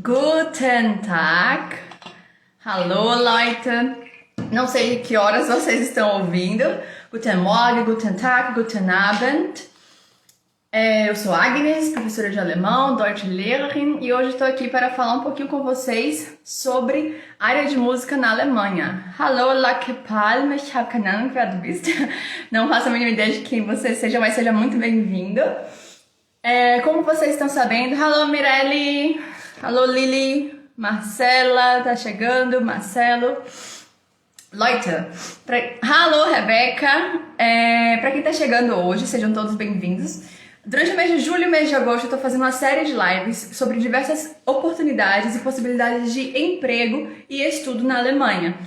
Guten Tag. Hallo, Leute. Não sei que horas vocês estão ouvindo. Guten Morgen, Guten Tag, Guten Abend. Eu sou Agnes, professora de alemão, Deutsche Lehrerin, e hoje estou aqui para falar um pouquinho com vocês sobre a área de música na Alemanha. Hallo, Lacke Palm, ich habe keine Ahnung, wer du bist. Não faço a mínima ideia de quem você seja, mas seja muito bem-vindo. Como vocês estão sabendo, hallo Mirelle, hallo Lili, Marcela tá chegando, Marcelo. Leute, hallo Rebeca, para quem tá chegando hoje, sejam todos bem-vindos. Durante o mês de julho e mês de agosto eu tô fazendo uma série de lives sobre diversas oportunidades e possibilidades de emprego e estudo na Alemanha.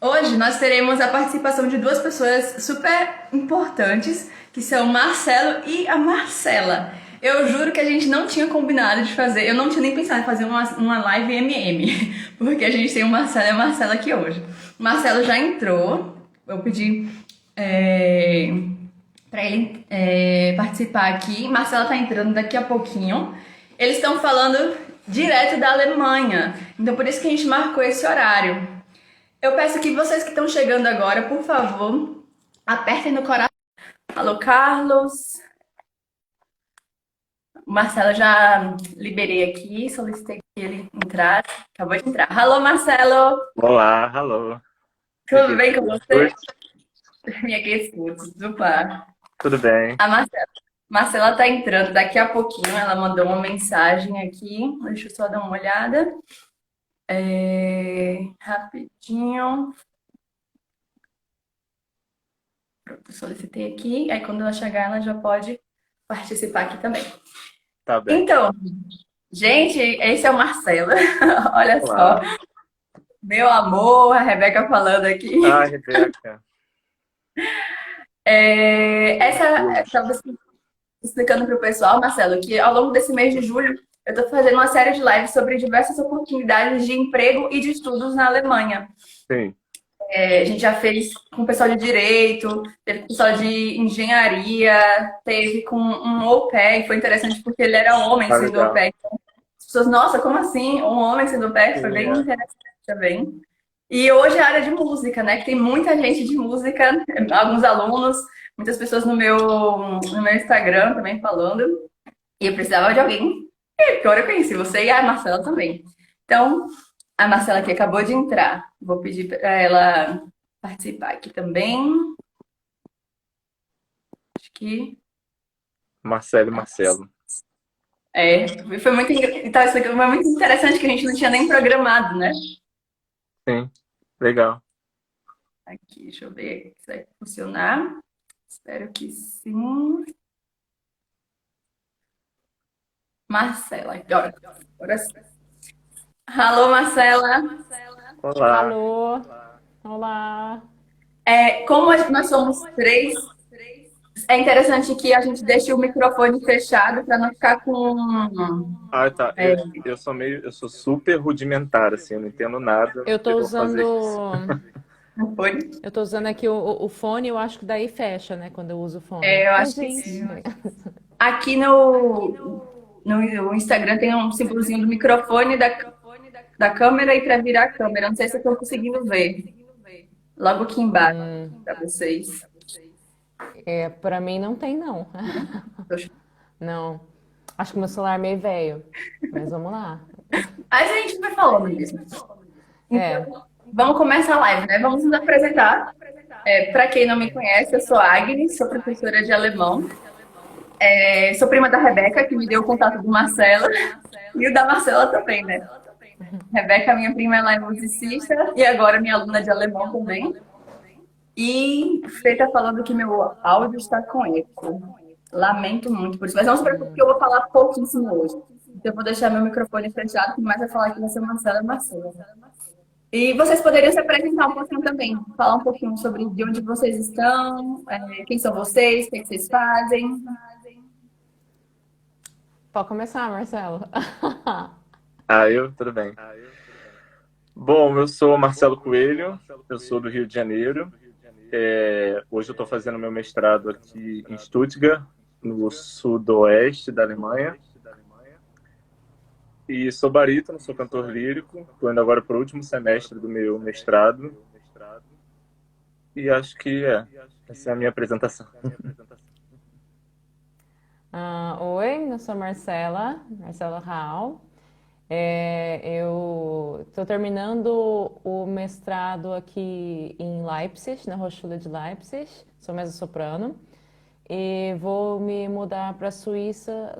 Hoje nós teremos a participação de duas pessoas super importantes, que são o Marcelo e a Marcela. Eu juro que a gente não tinha combinado de fazer, eu não tinha nem pensado em fazer uma live MM, porque a gente tem o Marcelo e a Marcela aqui hoje. O Marcelo já entrou, eu pedi para ele participar aqui. Marcela tá entrando daqui a pouquinho. Eles estão falando direto da Alemanha, então por isso que a gente marcou esse horário. Eu peço que vocês que estão chegando agora, por favor, apertem no coração. Alô, Carlos. Marcelo, já liberei aqui, solicitei que ele entrasse. Acabou de entrar. Alô, Marcelo. Olá, alô. Tudo bem com você? Minha guest super. Tudo bem. A Marcela tá entrando daqui a pouquinho. Ela mandou uma mensagem aqui. Deixa eu só dar uma olhada. Rapidinho. Pronto, solicitei aqui. Aí quando ela chegar, ela já pode participar aqui também. Tá bem. Então, gente, esse é o Marcelo. Olha Olá. só. Meu amor, a Rebeca falando aqui. Ah, Rebeca. Estava explicando para o pessoal, Marcelo, que ao longo desse mês de julho eu estou fazendo uma série de lives sobre diversas oportunidades de emprego e de estudos na Alemanha. Sim. A gente já fez com o pessoal de direito, teve com o pessoal de engenharia, teve com um au pair, e foi interessante porque ele era homem sendo au pair. As pessoas, nossa, como assim? Um homem sendo au pair? Foi bem interessante também. E hoje é a área de música, né? Que tem muita gente de música, alguns alunos, muitas pessoas no meu Instagram também falando. E eu precisava de alguém. E agora eu conheci você e a Marcela também. Então, a Marcela aqui acabou de entrar. Vou pedir para ela participar aqui também. Acho que. Marcelo e Marcelo. Foi muito interessante que a gente não tinha nem programado, né? Sim, legal. Aqui, deixa eu ver se vai funcionar. Espero que sim. Marcela, agora sim. Alô, Marcela. Olá. Alô, olá. Como nós somos três, é interessante que a gente deixe o microfone fechado para não ficar com. Ah, tá. Eu sou super rudimentar, assim, eu não entendo nada. Eu tô Eu vou usando, fazer isso. Não foi? eu tô usando aqui o fone, eu acho que daí fecha, né, quando eu uso o fone. Eu Oi, acho que gente. sim. Aqui no Instagram tem um símbolozinho do microfone da câmera e para virar a câmera. Não sei se eu estou conseguindo ver. Logo aqui embaixo para vocês. Para mim não tem não. Não. Acho que meu celular é meio velho, mas vamos lá. Aí a gente vai falando mesmo. É. Então, vamos começar a live, né? Vamos nos apresentar. Para quem não me conhece, eu sou a Agnes, sou professora de alemão. Sou prima da Rebeca, que me deu o contato do Marcelo, e o da Marcela também, né? Rebeca, minha prima, ela é musicista e agora minha aluna de alemão também. E Fê tá falando que meu áudio está com eco. Lamento muito por isso. Mas não se preocupe que eu vou falar pouquíssimo hoje. Então eu vou deixar meu microfone fechado, quem mais vai falar aqui vai ser o Marcelo e Marcela. E vocês poderiam se apresentar um pouquinho também, falar um pouquinho sobre de onde vocês estão, quem são vocês, o que vocês fazem. Pode começar, Marcelo. Tudo bem. Bom, eu sou Marcelo Coelho, eu sou do Rio de Janeiro. Hoje eu estou fazendo meu mestrado aqui em Stuttgart, no sudoeste da Alemanha. E sou barítono, sou cantor lírico. Estou indo agora para o último semestre do meu mestrado. E acho que essa é a minha apresentação. Oi, eu sou Marcela Rau. Eu estou terminando o mestrado aqui em Leipzig, na Hochschule de Leipzig, sou mezzo-soprano, e vou me mudar para a Suíça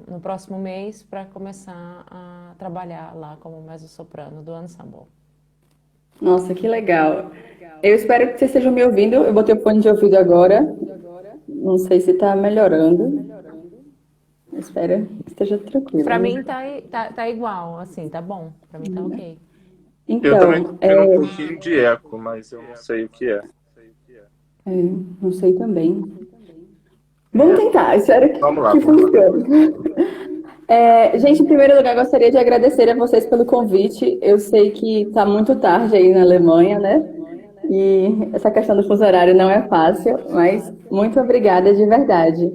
no próximo mês para começar a trabalhar lá como mezzo-soprano do ensemble. Nossa, que legal. Eu espero que vocês estejam me ouvindo. Eu botei o fone de ouvido agora. Não sei se está melhorando. Espero que esteja tranquilo. Para mim tá igual, assim, tá bom. Para mim tá ok. Eu também Então, estou tendo um pouquinho de eco, mas eu não sei o que é. não sei também. Vamos tentar, espero Vamos lá, que vamos lá. funcione. Gente, em primeiro lugar, gostaria de agradecer a vocês pelo convite. Eu sei que está muito tarde aí na Alemanha, né? E essa questão do fuso horário não é fácil, mas muito obrigada de verdade.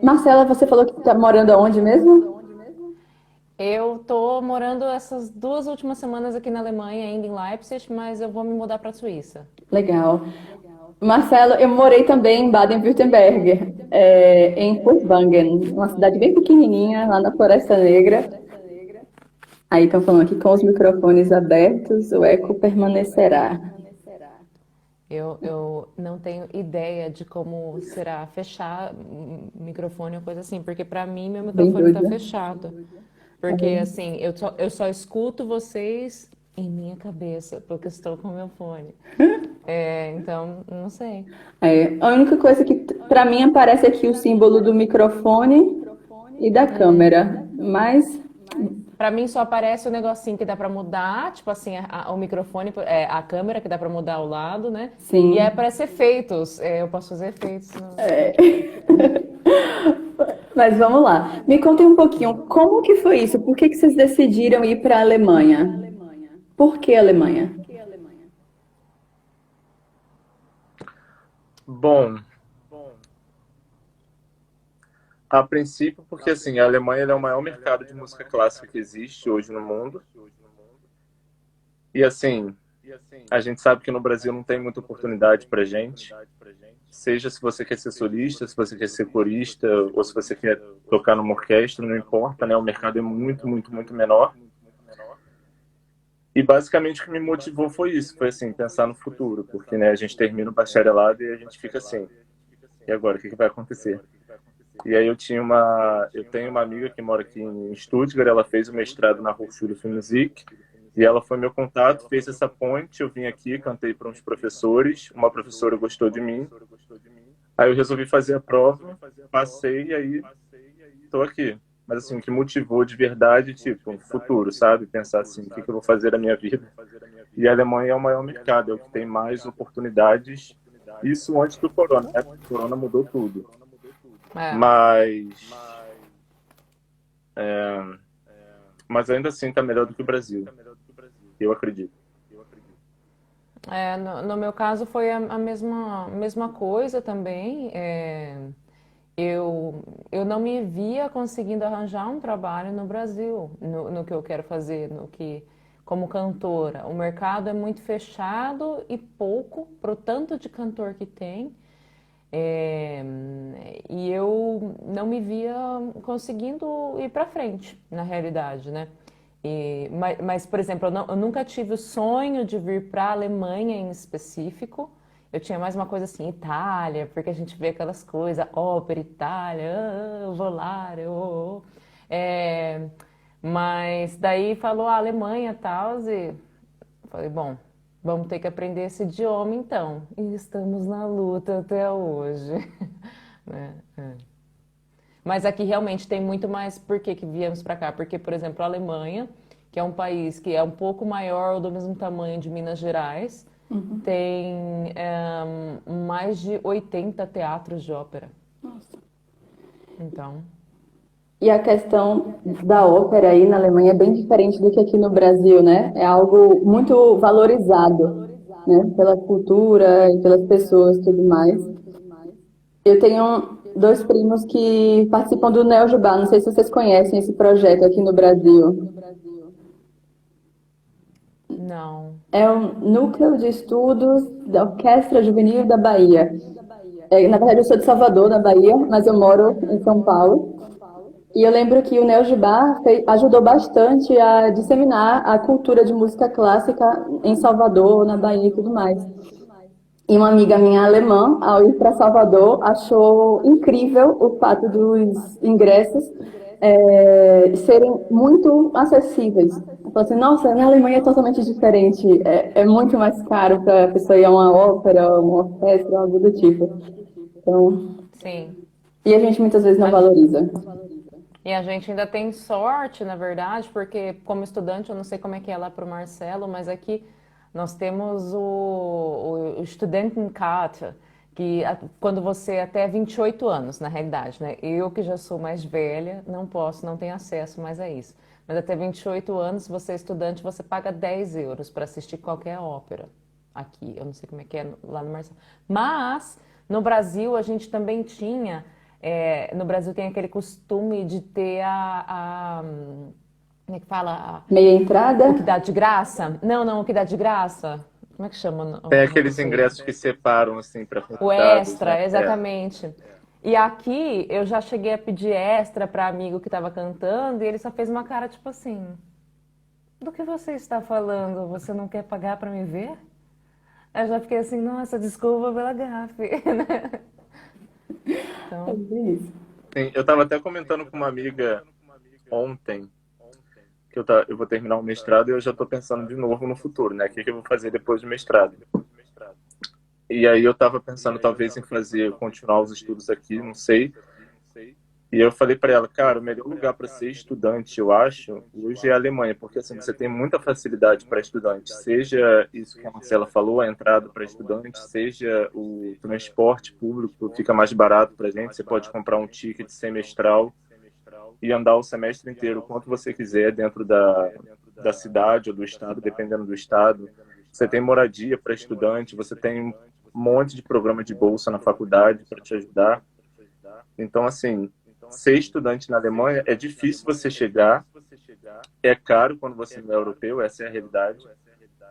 Marcela, você falou que está morando aonde mesmo? Eu tô morando essas 2 últimas semanas aqui na Alemanha, ainda em Leipzig, mas eu vou me mudar para a Suíça. Legal. Marcelo, eu morei também em Baden-Württemberg, em Furtwangen, uma cidade bem pequenininha, lá na Floresta Negra. Aí estão falando aqui, com os microfones abertos, o eco permanecerá. Eu não tenho ideia de como será fechar microfone ou coisa assim, porque para mim meu Bem microfone está doida. fechado. Porque assim, eu só escuto vocês em minha cabeça, porque estou com o meu fone. Então, não sei. A única coisa que para mim aparece aqui o símbolo do microfone e da câmera, mas Pra mim só aparece o negocinho que dá pra mudar, tipo assim, o microfone, a câmera que dá pra mudar o lado, né? sim. E aí aparece efeitos. Eu posso fazer efeitos. Mas vamos lá. Me contem um pouquinho, como que foi isso? Por que que vocês decidiram ir para a Alemanha? Por que Alemanha? Bom, a princípio, porque assim, a Alemanha é o maior mercado de música clássica que existe hoje no mundo. E assim, a gente sabe que no Brasil não tem muita oportunidade pra gente. Seja se você quer ser solista, se você quer ser corista, ou se você quer tocar numa orquestra, não importa, né? O mercado é muito, muito, muito menor. E basicamente o que me motivou foi isso, foi assim, pensar no futuro, porque né, a gente termina o bacharelado e a gente fica assim, e agora, o que vai acontecer? E aí eu tenho uma amiga que mora aqui em Stuttgart, ela fez o mestrado na Hochschule für Musik, e ela foi meu contato, fez essa ponte, eu vim aqui, cantei para uns professores, uma professora gostou de mim, aí eu resolvi fazer a prova, passei e aí estou aqui. Mas assim, o que motivou de verdade, tipo, um futuro, sabe? Pensar assim, o que eu vou fazer da minha vida. E a Alemanha é o maior mercado, é o que tem mais oportunidades. Isso antes do corona, né? O corona mudou tudo. Mas ainda assim está melhor do que o Brasil. Eu acredito. No meu caso foi a mesma coisa também. Eu não me via conseguindo arranjar um trabalho no Brasil, no que eu quero fazer, como cantora. O mercado é muito fechado e pouco para o tanto de cantor que tem. E eu não me via conseguindo ir para frente, na realidade, né? Mas, por exemplo, eu nunca tive o sonho de vir para a Alemanha em específico. Eu tinha mais uma coisa assim, Itália, porque a gente vê aquelas coisas, ópera, Itália, Volare. Mas daí falou a Alemanha e tal, e falei, bom, vamos ter que aprender esse idioma então. E estamos na luta até hoje. Mas aqui realmente tem muito mais por que viemos para cá. Porque, por exemplo, a Alemanha, que é um país que é um pouco maior ou do mesmo tamanho de Minas Gerais, tem mais de 80 teatros de ópera. Nossa. Então... E a questão da ópera aí na Alemanha é bem diferente do que aqui no Brasil, né? É algo muito valorizado, né? Pela cultura e pelas pessoas e tudo mais. Eu tenho dois primos que participam do NeoJubá. Não sei se vocês conhecem esse projeto aqui no Brasil. Não. É o Núcleo de Estudos da Orquestra Juvenil da Bahia. Na verdade, eu sou de Salvador, na Bahia, mas eu moro em São Paulo. E eu lembro que o NeoJubá ajudou bastante a disseminar a cultura de música clássica em Salvador, na Bahia e tudo mais. E uma amiga minha alemã, ao ir para Salvador, achou incrível o fato dos ingressos serem muito acessíveis. Ela falou assim, nossa, na Alemanha é totalmente diferente, é muito mais caro para a pessoa ir a uma ópera, uma orquestra, algo do tipo. Então, Sim. e a gente muitas vezes não valoriza. E a gente ainda tem sorte, na verdade, porque como estudante, eu não sei como é que é lá para o Marcelo, mas aqui nós temos o Studentenkarte, que quando você até 28 anos, na realidade, né? Eu que já sou mais velha, não posso, não tenho acesso mais a isso. Mas até 28 anos, se você é estudante, você paga 10 euros para assistir qualquer ópera aqui. Eu não sei como é que é lá no Marcelo. Mas, no Brasil, a gente também tinha... no Brasil tem aquele costume de ter como é que fala? Meia entrada? O que dá de graça? Não, o que dá de graça. Como é que chama Tem o aqueles negócio aí? ingressos que separam, assim, para O convidados, extra, né? exatamente. E aqui eu já cheguei a pedir extra para amigo que estava cantando e ele só fez uma cara tipo assim: do que você está falando? Você não quer pagar para me ver? Eu já fiquei assim, nossa, desculpa pela gafe, né? Então, Isso. Sim, eu estava até comentando com uma amiga ontem que eu vou terminar o mestrado e eu já estou pensando de novo no futuro, né? O que eu vou fazer depois do mestrado. E aí eu estava pensando talvez em continuar os estudos aqui, não sei. E eu falei para ela, cara, o melhor lugar para ser estudante, eu acho, hoje é a Alemanha, porque assim, você tem muita facilidade para estudante, seja isso que a Marcela falou, a entrada para estudante, seja o transporte público, fica mais barato para a gente, você pode comprar um ticket semestral e andar o semestre inteiro, quanto você quiser, dentro da cidade ou do estado, dependendo do estado. Você tem moradia para estudante, você tem um monte de programa de bolsa na faculdade para te ajudar. Então, assim, ser estudante na Alemanha é difícil você chegar, é caro quando você não é europeu, essa é a realidade,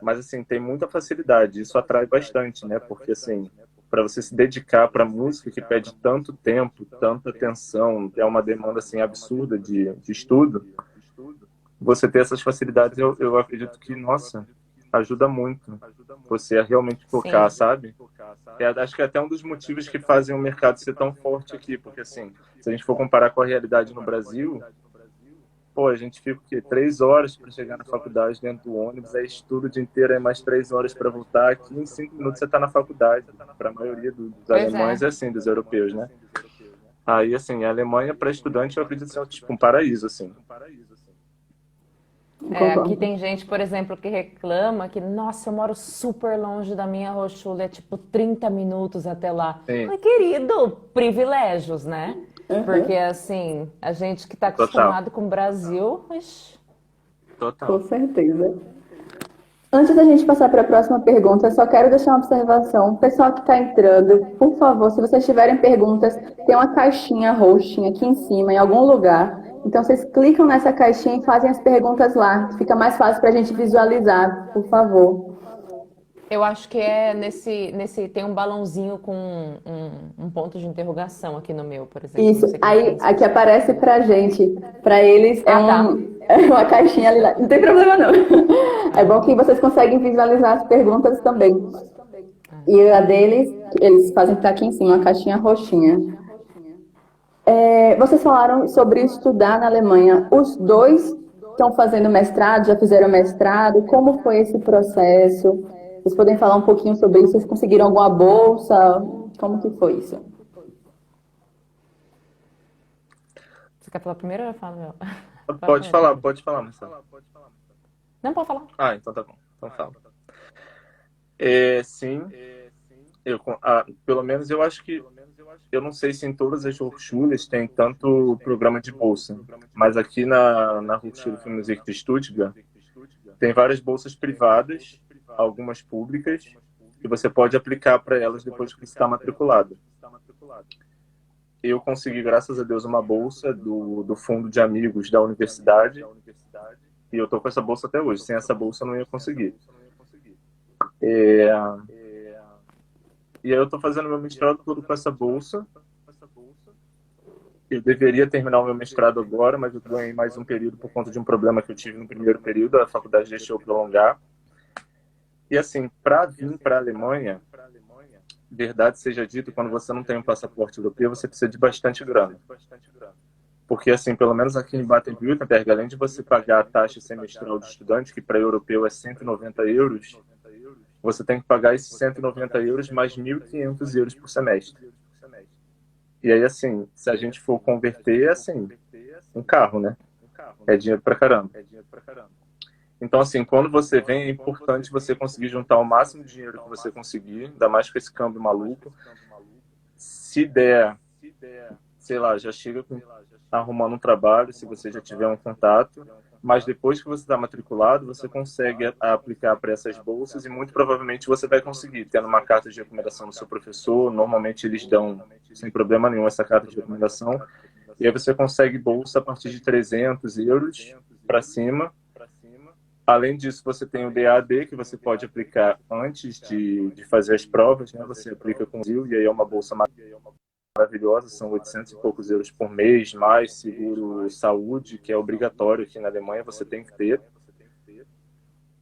mas, assim, tem muita facilidade, isso atrai bastante, né? Porque, assim, para você se dedicar para música que pede tanto tempo, tanta atenção, é uma demanda, assim, absurda de estudo, você ter essas facilidades, eu acredito que, nossa, ajuda muito você a realmente focar, sim, sabe? Acho que é até um dos motivos que fazem o mercado ser tão forte aqui, porque assim, se a gente for comparar com a realidade no Brasil, pô, a gente fica o quê? 3 horas para chegar na faculdade dentro do ônibus, aí estuda o dia inteiro, aí mais 3 horas para voltar. Aqui em 5 minutos você está na faculdade. Para a maioria dos pois alemães é. é assim, dos europeus, né? Aí, assim, a Alemanha para estudante eu acredito ser tipo um paraíso, assim. Aqui Concordo. tem gente, por exemplo, que reclama que, nossa, eu moro super longe da minha Hochschule, é tipo 30 minutos até lá. Sim, Mas, querido, privilégios, né? Porque, Uhum. assim, a gente que está total, acostumado com o Brasil, ixi, Com total. certeza. Antes da gente passar para a próxima pergunta, eu só quero deixar uma observação. Pessoal que está entrando, por favor, se vocês tiverem perguntas, tem uma caixinha roxinha aqui em cima, em algum lugar. Então, vocês clicam nessa caixinha e fazem as perguntas lá. Fica mais fácil para a gente visualizar, por favor. eu acho que é tem um balãozinho com um ponto de interrogação aqui no meu, por exemplo. Não Isso. sei como é que é Aí, no seu. aqui aparece para a gente. Para eles Ah, tá. é uma caixinha ali. Não tem problema, não. É bom que vocês conseguem visualizar as perguntas também. E a deles, eles fazem estar aqui em cima, uma caixinha roxinha. Vocês falaram sobre estudar na Alemanha. Os dois estão fazendo mestrado, já fizeram mestrado. Como foi esse processo? Vocês podem falar um pouquinho sobre isso? Vocês conseguiram alguma bolsa? Como que foi isso? Você quer falar primeiro ou eu falo? Pode falar depois. Pode falar, Marcelo. Não, pode falar. Ah, então tá bom. Então fala. Sim, pelo menos eu acho que eu não sei se em todas as Hochschulen tem tanto programa de bolsa, mas aqui na Hochschule für Musik de Stuttgart tem várias bolsas privadas, algumas públicas, e você pode aplicar para elas depois que você está matriculado. eu consegui, graças a Deus, uma bolsa do fundo de amigos da universidade, e eu tô com essa bolsa até hoje. Sem essa bolsa eu não ia conseguir. É, e aí eu tô fazendo meu mestrado todo com essa bolsa. Eu deveria terminar o meu mestrado agora, mas eu ganhei mais um período por conta de um problema que eu tive no primeiro período, a faculdade deixou prolongar. E assim, para vir para a Alemanha, verdade seja dita, quando você não tem um passaporte europeu, você precisa de bastante grana. Porque, assim, pelo menos aqui em Baden-Württemberg, além de você pagar a taxa semestral de estudante, que para europeu é 190 euros, você tem que pagar esses 190 euros mais 1.500 euros por semestre. E aí, assim, se a gente for converter, é assim, um carro, né? É dinheiro pra caramba. Então, assim, quando você vem, é importante você conseguir juntar o máximo de dinheiro que você conseguir, ainda mais com esse câmbio maluco. Se der, sei lá, já chega arrumando um trabalho, se você já tiver um contato, mas depois que você está matriculado, você consegue aplicar para essas bolsas e muito provavelmente você vai conseguir, tendo uma carta de recomendação do seu professor, normalmente eles dão, sem problema nenhum, essa carta de recomendação, e aí você consegue bolsa a partir de 300 euros para cima. Além disso, você tem o DAD, que você pode aplicar antes de fazer as provas, né? Você aplica com o ZIL, e aí é uma bolsa maravilhosa, são 800 e poucos euros por mês, mais seguro saúde, que é obrigatório aqui na Alemanha, você tem que ter.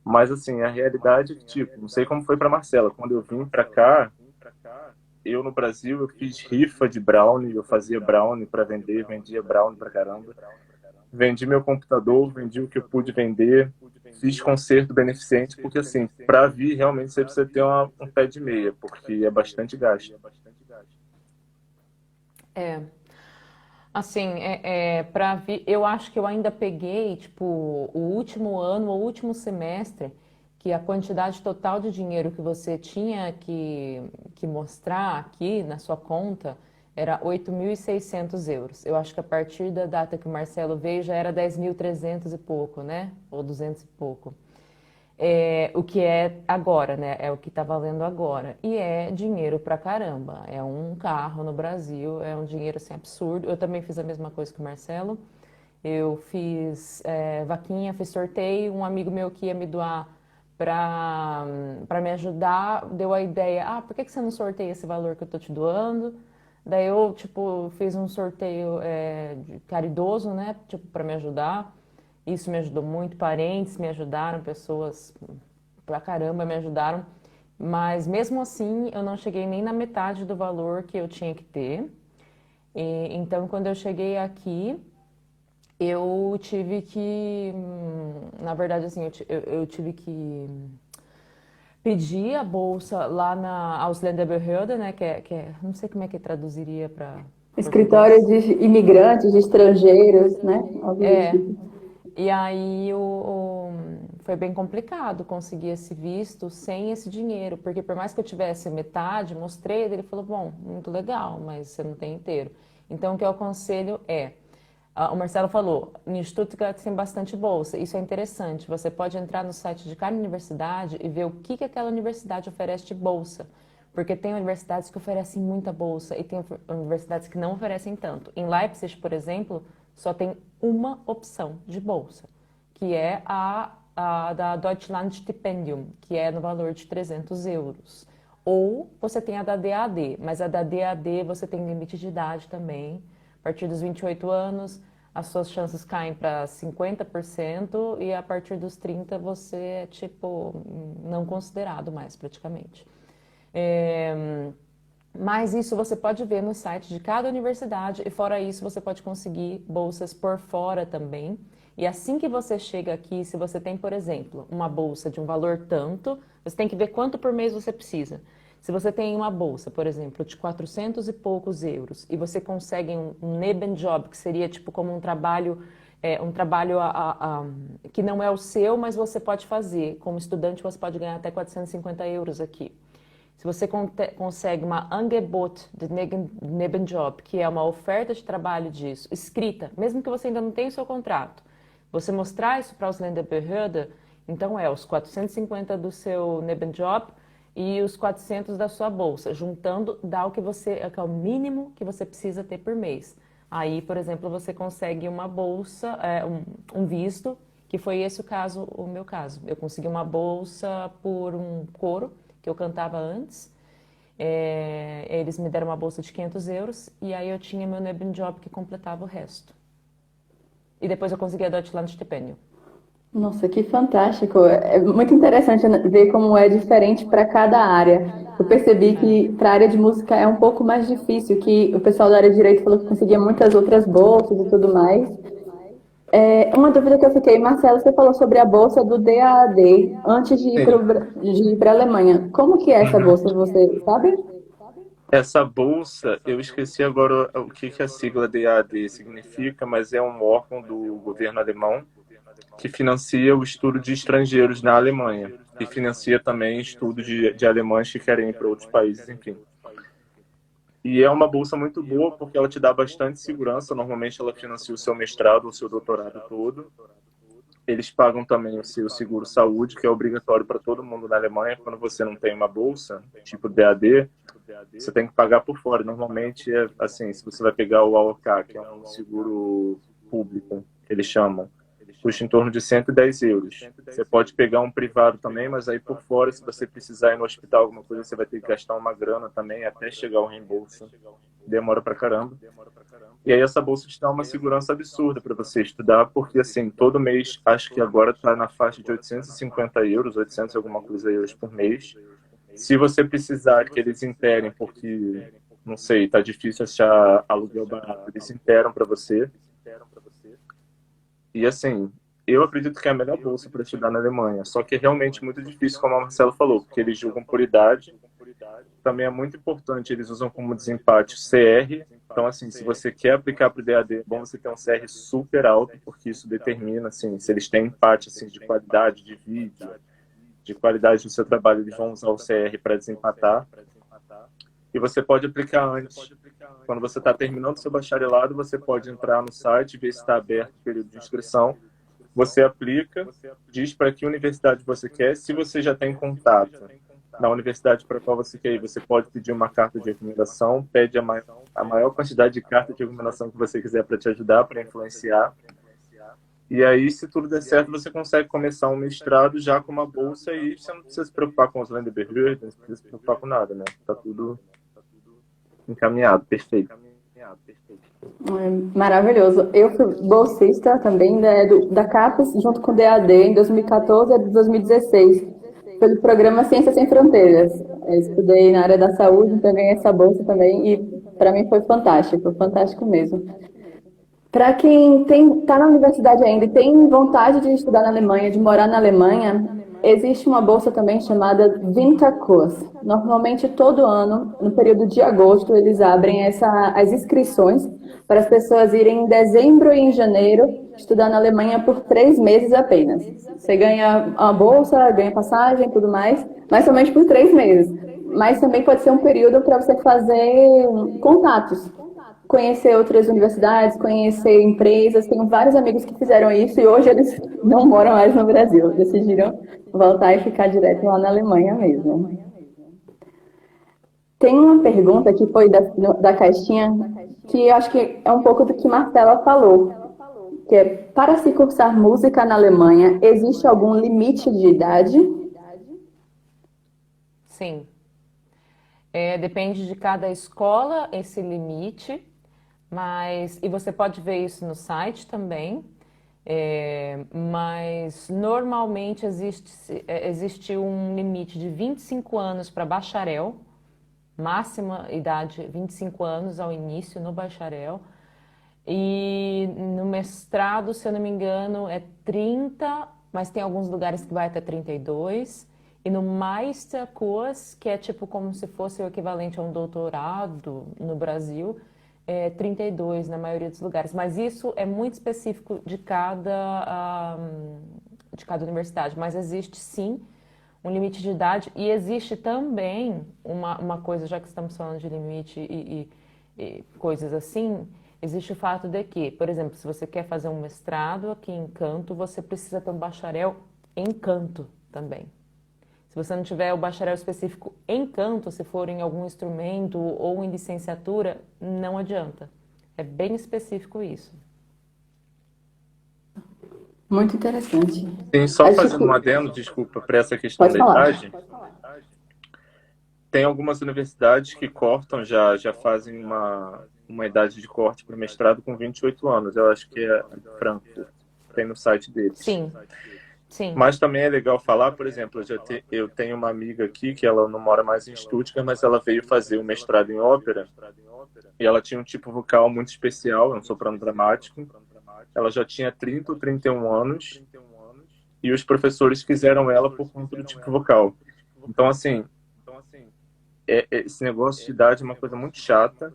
Mas, assim, a realidade é que, tipo, não sei como foi para Marcela, quando eu vim para cá, eu no Brasil, eu fiz rifa de brownie, eu fazia brownie para vender, vendia brownie pra caramba. Vendi meu computador, vendi o que eu pude vender, fiz conserto beneficente, porque, assim, para vir, realmente, você precisa ter um pé de meia, porque é bastante gasto. É, assim, eu acho que eu ainda peguei, tipo, o último ano, o último semestre, que a quantidade total de dinheiro que você tinha que mostrar aqui na sua conta era 8.600 euros. Eu acho que a partir da data que o Marcelo veio já era 10.300 e pouco, né? Ou 200 e pouco. O que é agora, né? É o que tá valendo agora. E é dinheiro pra caramba. É um carro no Brasil, é um dinheiro assim absurdo. Eu também fiz a mesma coisa que o Marcelo. Eu fiz vaquinha, fiz sorteio. Um amigo meu que ia me doar para me ajudar deu a ideia: por que você não sorteia esse valor que eu tô te doando? Daí eu, tipo, fiz um sorteio caridoso, né? Tipo, para me ajudar. Isso me ajudou muito, parentes me ajudaram, pessoas pra caramba me ajudaram, mas mesmo assim eu não cheguei nem na metade do valor que eu tinha que ter. Então, quando eu cheguei aqui, eu tive que, na verdade, assim, eu tive que pedir a bolsa lá na Ausländerbehörde, né, não sei como é que traduziria para Escritório português. de imigrantes, de estrangeiros, né? Algo do É, tipo. e aí foi bem complicado conseguir esse visto sem esse dinheiro, porque por mais que eu tivesse metade, mostrei, ele falou: bom, muito legal, mas você não tem inteiro. Então o que eu aconselho o Marcelo falou, em Stuttgart tem bastante bolsa, isso é interessante, você pode entrar no site de cada universidade e ver o que aquela universidade oferece de bolsa, porque tem universidades que oferecem muita bolsa e tem universidades que não oferecem tanto. Em Leipzig, por exemplo, só tem uma opção de bolsa, que é a da Deutschland Stipendium, que é no valor de 300 euros. Ou você tem a da DAD, mas a da DAD você tem limite de idade também. A partir dos 28 anos, as suas chances caem para 50% e a partir dos 30 você é, tipo, não considerado mais, praticamente. Mas isso você pode ver no site de cada universidade e fora isso você pode conseguir bolsas por fora também. E assim que você chega aqui, se você tem, por exemplo, uma bolsa de um valor tanto, você tem que ver quanto por mês você precisa. Se você tem uma bolsa, por exemplo, de 400 e poucos euros e você consegue um Nebenjob, que seria tipo como um trabalho que não é o seu, mas você pode fazer. Como estudante, você pode ganhar até 450 euros aqui. Se você consegue uma Angebot de Nebenjob, que é uma oferta de trabalho disso, escrita, mesmo que você ainda não tenha o seu contrato, você mostrar isso para os Ausländerbehörde, então os 450 do seu Nebenjob e os 400 da sua bolsa. Juntando, dá o que que é o mínimo que você precisa ter por mês. Aí, por exemplo, você consegue uma bolsa, um visto, que foi esse o meu caso. Eu consegui uma bolsa por um coro que eu cantava antes. Eles me deram uma bolsa de 500 euros e aí eu tinha meu Nebenjob que completava o resto. E depois eu consegui a Deutschland Stipendium. Nossa, que fantástico. É muito interessante ver como é diferente para cada área. Eu percebi que para a área de música é um pouco mais difícil, que o pessoal da área de direito falou que conseguia muitas outras bolsas e tudo mais. Uma dúvida que eu fiquei, Marcelo, você falou sobre a bolsa do DAAD antes de ir Sim. para a Alemanha. Como que é essa Uhum. bolsa, você sabe? Essa bolsa, eu esqueci agora o que que a sigla DAD significa, mas é um órgão do governo alemão que financia o estudo de estrangeiros na Alemanha e financia também estudo de alemães que querem ir para outros países, enfim. E é uma bolsa muito boa porque ela te dá bastante segurança. Normalmente ela financia o seu mestrado, o seu doutorado todo. Eles pagam também o seu seguro-saúde, que é obrigatório para todo mundo na Alemanha. Quando você não tem uma bolsa, tipo DAD, você tem que pagar por fora. Normalmente, é assim, se você vai pegar o AOK, que é um seguro público, que eles chamam, custa em torno de 110 euros. Você pode pegar um privado também, mas aí por fora, se você precisar ir no hospital, alguma coisa, você vai ter que gastar uma grana também até chegar o reembolso. Demora pra caramba. E aí essa bolsa te dá uma segurança absurda para você estudar, porque assim, todo mês, acho que agora está na faixa de 850 euros, 800 alguma coisa euros por mês. Se você precisar que eles interem, porque, não sei, tá difícil achar aluguel barato, eles interam para você. E assim, eu acredito que é a melhor bolsa para estudar na Alemanha. Só que é realmente muito difícil, como a Marcelo falou, porque eles julgam por idade. Também é muito importante, eles usam como desempate o CR. Então, assim, se você quer aplicar para o DAD, é bom você ter um CR super alto, porque isso determina, assim, se eles têm empate, assim, de qualidade de vídeo, de qualidade do seu trabalho, eles vão usar o CR para desempatar. E você pode aplicar antes. Quando você está terminando seu bacharelado, você pode entrar no site, ver se está aberto o período de inscrição. Você aplica, diz para que universidade você quer. Se você já tem contato na universidade para a qual você quer ir, você pode pedir uma carta de recomendação, pede a maior quantidade de cartas de recomendação que você quiser para te ajudar, para influenciar. E aí, se tudo der certo, você consegue começar um mestrado já com uma bolsa e você não precisa se preocupar com os Länderbehörden, não precisa se preocupar com nada, né? Tá tudo encaminhado, perfeito. Maravilhoso. Eu fui bolsista também, né, da CAPES, junto com o DAD, em 2014 a 2016, pelo programa Ciências Sem Fronteiras. Eu estudei na área da saúde, então ganhei essa bolsa também e para mim foi fantástico mesmo. Para quem está na universidade ainda e tem vontade de estudar na Alemanha, de morar na Alemanha, existe uma bolsa também chamada Winterkurs. Normalmente, todo ano, no período de agosto, eles abrem as inscrições para as pessoas irem em dezembro e em janeiro estudar na Alemanha por 3 meses apenas. Você ganha uma bolsa, ganha passagem e tudo mais, mas somente por 3 meses. Mas também pode ser um período para você fazer contatos, conhecer outras universidades, conhecer empresas. Tenho vários amigos que fizeram isso e hoje eles não moram mais no Brasil. Decidiram voltar e ficar direto lá na Alemanha mesmo. Tem uma pergunta que foi da caixinha que eu acho que é um pouco do que Marcela falou, que é: para se cursar música na Alemanha, existe algum limite de idade? Sim. Depende de cada escola esse limite, e você pode ver isso no site também, mas normalmente existe um limite de 25 anos para bacharel, máxima idade 25 anos ao início no bacharel, e no mestrado, se eu não me engano, é 30, mas tem alguns lugares que vai até 32. E no Meisterkurs, que é tipo como se fosse o equivalente a um doutorado no Brasil, é 32 na maioria dos lugares. Mas isso é muito específico de cada universidade. Mas existe sim um limite de idade e existe também uma coisa, já que estamos falando de limite e coisas assim, existe o fato de que, por exemplo, se você quer fazer um mestrado aqui em canto, você precisa ter um bacharel em canto também. Se você não tiver o bacharel específico em canto, se for em algum instrumento ou em licenciatura, não adianta. É bem específico isso. Muito interessante. Sim, só Acho fazendo um que... adendo, desculpa, para essa questão Pode da falar. idade. Tem algumas universidades que cortam, já fazem uma idade de corte para mestrado com 28 anos. Eu acho que é Frankfurt, tem no site deles. Sim, sim. Mas também é legal falar, por exemplo, eu tenho uma amiga aqui que ela não mora mais em Stuttgart, mas ela veio fazer o mestrado em ópera e ela tinha um tipo vocal muito especial, é um soprano dramático. Ela já tinha 30 ou 31 anos e os professores quiseram ela por conta do tipo vocal. Então, assim, esse negócio de idade é uma coisa muito chata,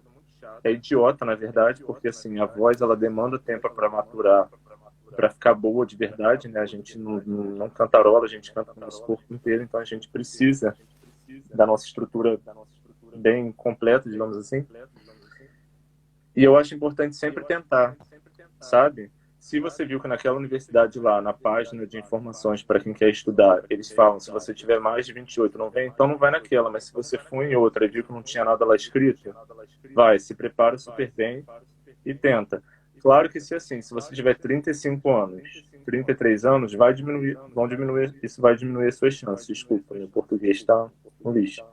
é idiota, na verdade, porque assim, a voz ela demanda tempo para maturar, para ficar boa de verdade, né? A gente não cantarola, a gente canta com o nosso corpo inteiro, então a gente precisa da nossa estrutura bem completa, digamos assim. E eu acho importante sempre tentar, sabe? Se você viu que naquela universidade lá, na página de informações para quem quer estudar, eles falam, se você tiver mais de 28 não vem, então não vai naquela. Mas se você for em outra e viu que não tinha nada lá escrito, vai, se prepara super bem e tenta. Claro que se assim, se você tiver 35 anos, 33 anos, isso vai diminuir as suas chances. Desculpa, meu português está um lixo.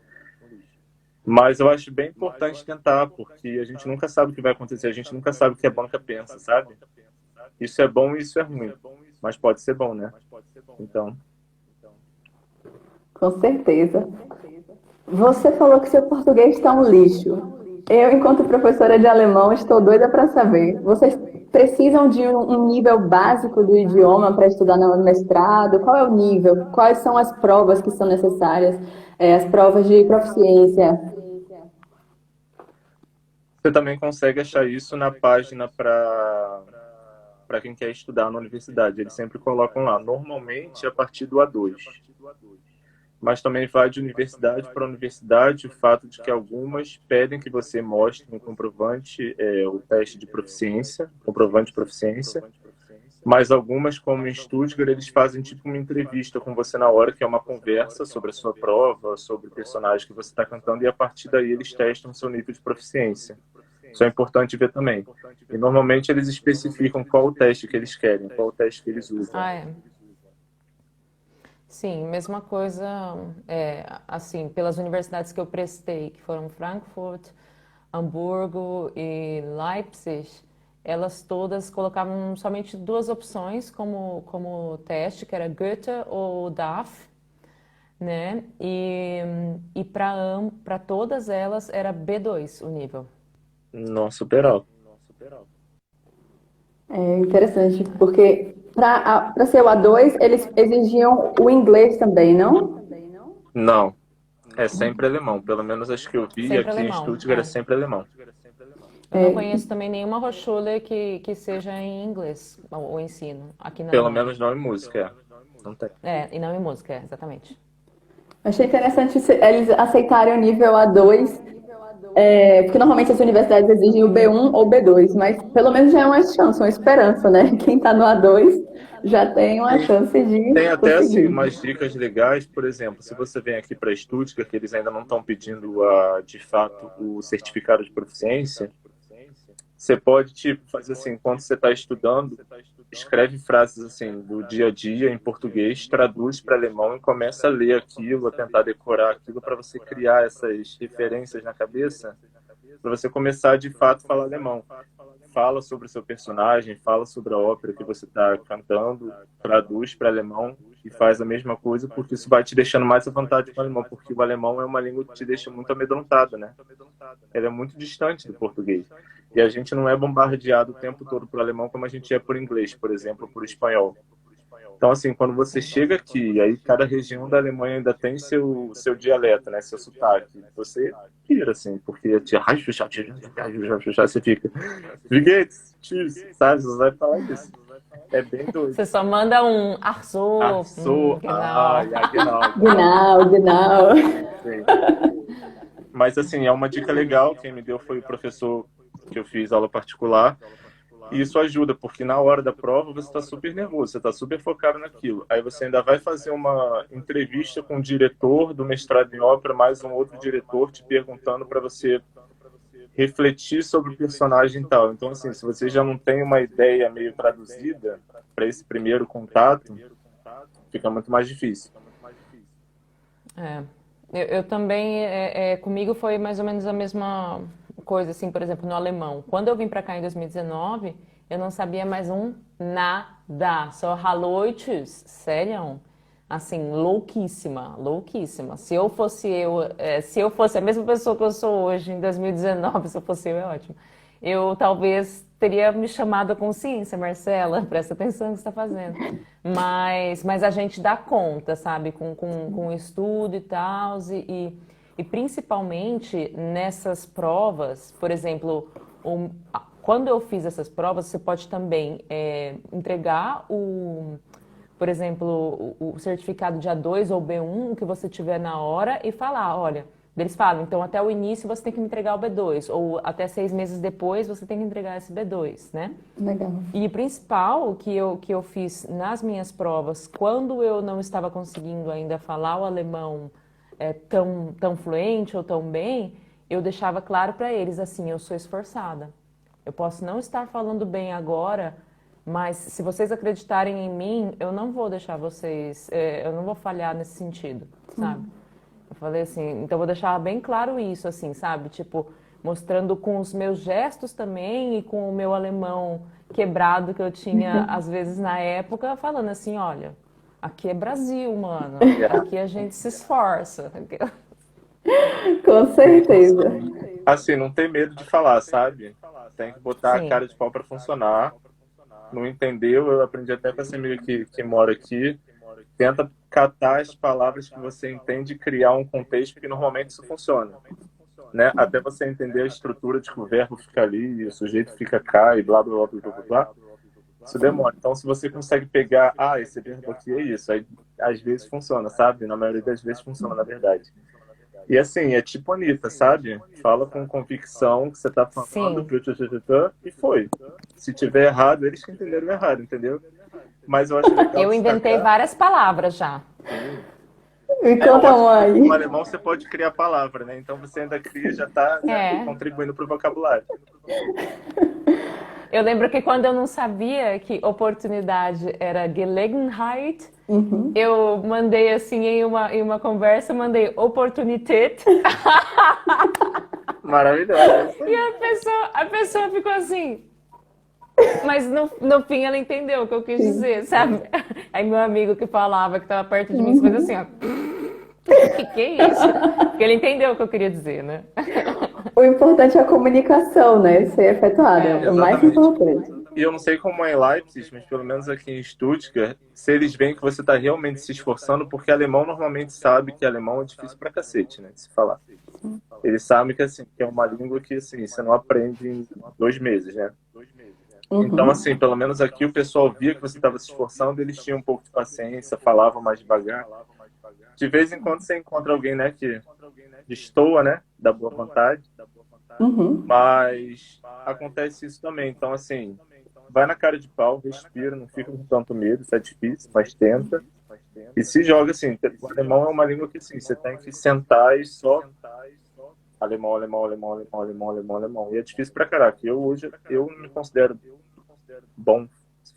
Mas eu acho bem importante tentar, porque a gente nunca sabe o que vai acontecer, a gente nunca sabe o que a banca pensa, sabe? Isso é bom e isso é ruim, mas pode ser bom, né? Então, Com certeza. Você falou que seu português está um lixo. Eu, enquanto professora de alemão, estou doida para saber. Vocês precisam de um nível básico do idioma para estudar no mestrado? Qual é o nível? Quais são as provas que são necessárias? As provas de proficiência? você também consegue achar isso na página para quem quer estudar na universidade. Eles sempre colocam lá, normalmente a partir do A2. Mas também vai de universidade para universidade o fato de que algumas pedem que você mostre um comprovante, o teste de proficiência, comprovante de proficiência, mas algumas, como em Stuttgart, eles fazem tipo uma entrevista com você na hora, que é uma conversa sobre a sua prova, sobre o personagem que você está cantando, e a partir daí eles testam o seu nível de proficiência. Isso é importante ver também. E normalmente eles especificam qual o teste que eles querem, qual o teste que eles usam. Ah, é. Sim, mesma coisa, assim, pelas universidades que eu prestei, que foram Frankfurt, Hamburgo e Leipzig, elas todas colocavam somente duas opções como teste, que era Goethe ou DAF, né? E para todas elas era B2 o nível. Não, super alto. É interessante, porque para ser o A2, eles exigiam o inglês também, não? Não, é sempre alemão. Pelo menos acho que eu vi Sempre aqui em alemão, Stuttgart é sempre alemão. Eu não conheço também nenhuma Hochschule que seja em inglês, o ensino, aqui na Pelo Alemanha. menos não em música, Não tem. E não em música, exatamente. Achei interessante eles aceitarem o nível A2, porque normalmente as universidades exigem o B1 ou B2, mas pelo menos já é uma chance, uma esperança, né? Quem está no A2 já tem uma chance de Tem até assim conseguir. umas dicas legais, por exemplo, se você vem aqui para Stuttgart, que eles ainda não estão pedindo de fato o certificado de proficiência, você pode tipo fazer assim, enquanto você está estudando, escreve frases assim do dia a dia em português, traduz para alemão e começa a ler aquilo, a tentar decorar aquilo para você criar essas referências na cabeça, para você começar de fato a falar alemão. Fala sobre o seu personagem, fala sobre a ópera que você está cantando, traduz para alemão e faz a mesma coisa, porque isso vai te deixando mais à vontade com o alemão, porque o alemão é uma língua que te deixa muito amedrontada, né? Ela é muito distante do português. E a gente não é bombardeado o tempo todo por alemão como a gente é por inglês, por exemplo, ou por espanhol. Então, assim, quando você chega aqui, aí cada região da Alemanha ainda tem seu dialeto, né? Seu sotaque. Você pira, assim, porque você fica, wie geht's? Tschüss, sabe? Você vai falar isso. É bem doido. Você só manda um ach so, Ja, genau. Genau. Sim. Mas, assim, é uma dica legal. Quem me deu foi o professor que eu fiz aula particular. E isso ajuda, porque na hora da prova você está super nervoso, você está super focado naquilo. Aí você ainda vai fazer uma entrevista com o diretor do mestrado em ópera, mais um outro diretor te perguntando para você refletir sobre o personagem e tal. Então, assim, se você já não tem uma ideia meio traduzida para esse primeiro contato, fica muito mais difícil. É. Eu também, comigo foi mais ou menos a mesma coisa, assim, por exemplo, no alemão. Quando eu vim para cá em 2019, eu não sabia mais um nada, só hallo e tschüss, sério? Assim, louquíssima, louquíssima. Se eu fosse a mesma pessoa que eu sou hoje em 2019, se eu fosse eu, é ótimo. Eu talvez teria me chamado a consciência, Marcela, presta atenção no que você está fazendo. Mas a gente dá conta, sabe, com o estudo e tal, e principalmente nessas provas, por exemplo, quando eu fiz essas provas, você pode também entregar por exemplo, o certificado de A2 ou B1, o que você tiver na hora, e falar, olha, eles falam, então até o início você tem que me entregar o B2, ou até 6 meses depois você tem que entregar esse B2, né? Legal. E o principal que eu fiz nas minhas provas, quando eu não estava conseguindo ainda falar o alemão tão fluente ou tão bem, eu deixava claro para eles, assim, eu sou esforçada. Eu posso não estar falando bem agora, mas se vocês acreditarem em mim, eu não vou deixar vocês, eu não vou falhar nesse sentido, sabe? Eu falei assim, então vou deixar bem claro isso, assim, sabe? Tipo, mostrando com os meus gestos também e com o meu alemão quebrado que eu tinha, às vezes, na época, falando assim, olha, aqui é Brasil, mano, aqui a gente se esforça. Com certeza. Assim, não ter medo de falar, sabe? Tem que botar a Sim. cara de pau para funcionar. Não entendeu? Eu aprendi até com essa amiga que mora aqui. Tenta catar as palavras que você entende e criar um contexto que normalmente isso funciona. Né? Até você entender a estrutura de que o verbo fica ali, e o sujeito fica cá e blá, blá, blá, blá, blá, blá. Isso demora. Então, se você consegue pegar, esse verbo aqui é isso, aí às vezes funciona, sabe? Na maioria das vezes funciona, na verdade. E assim, é tipo Anitta, sabe? Fala com convicção que você tá falando, Sim. e foi. Se tiver errado, eles que entenderam errado, entendeu? Mas eu acho legal Eu inventei destacar. várias palavras já. Me É conta ótimo, uma porque aí. no alemão você pode criar palavra, né? Então você ainda cria, já tá, né, É. contribuindo para o vocabulário. Eu lembro que quando eu não sabia que oportunidade era Gelegenheit, eu mandei assim em uma conversa, mandei Opportunität. Maravilhoso. E a pessoa ficou assim. Mas no fim ela entendeu o que eu quis dizer, sabe? Aí meu amigo que falava, que estava perto de mim, fez assim, ó. Que é isso? Porque ele entendeu o que eu queria dizer, né? O importante é a comunicação, né? Ser efetuada. É o mais Exatamente. importante. E eu não sei como é em Leipzig, mas pelo menos aqui em Stuttgart, se eles veem que você está realmente se esforçando, porque alemão normalmente sabe que alemão é difícil pra cacete, né? De se falar. Eles sabem que, assim, que é uma língua que, assim, você não aprende em 2 meses, né? Então, assim, pelo menos aqui o pessoal via que você estava se esforçando, eles tinham um pouco de paciência, falavam mais devagar. De vez em quando você encontra alguém, né, que destoa, né, da boa vontade, mas acontece isso também. Então, assim, vai na cara de pau, respira, não fica com tanto medo, isso é difícil, mas tenta. E se joga, assim, o alemão é uma língua que, assim, você tem que sentar e só alemão, alemão, alemão, alemão, alemão, alemão, alemão. E é difícil pra caraca. Eu não me considero bom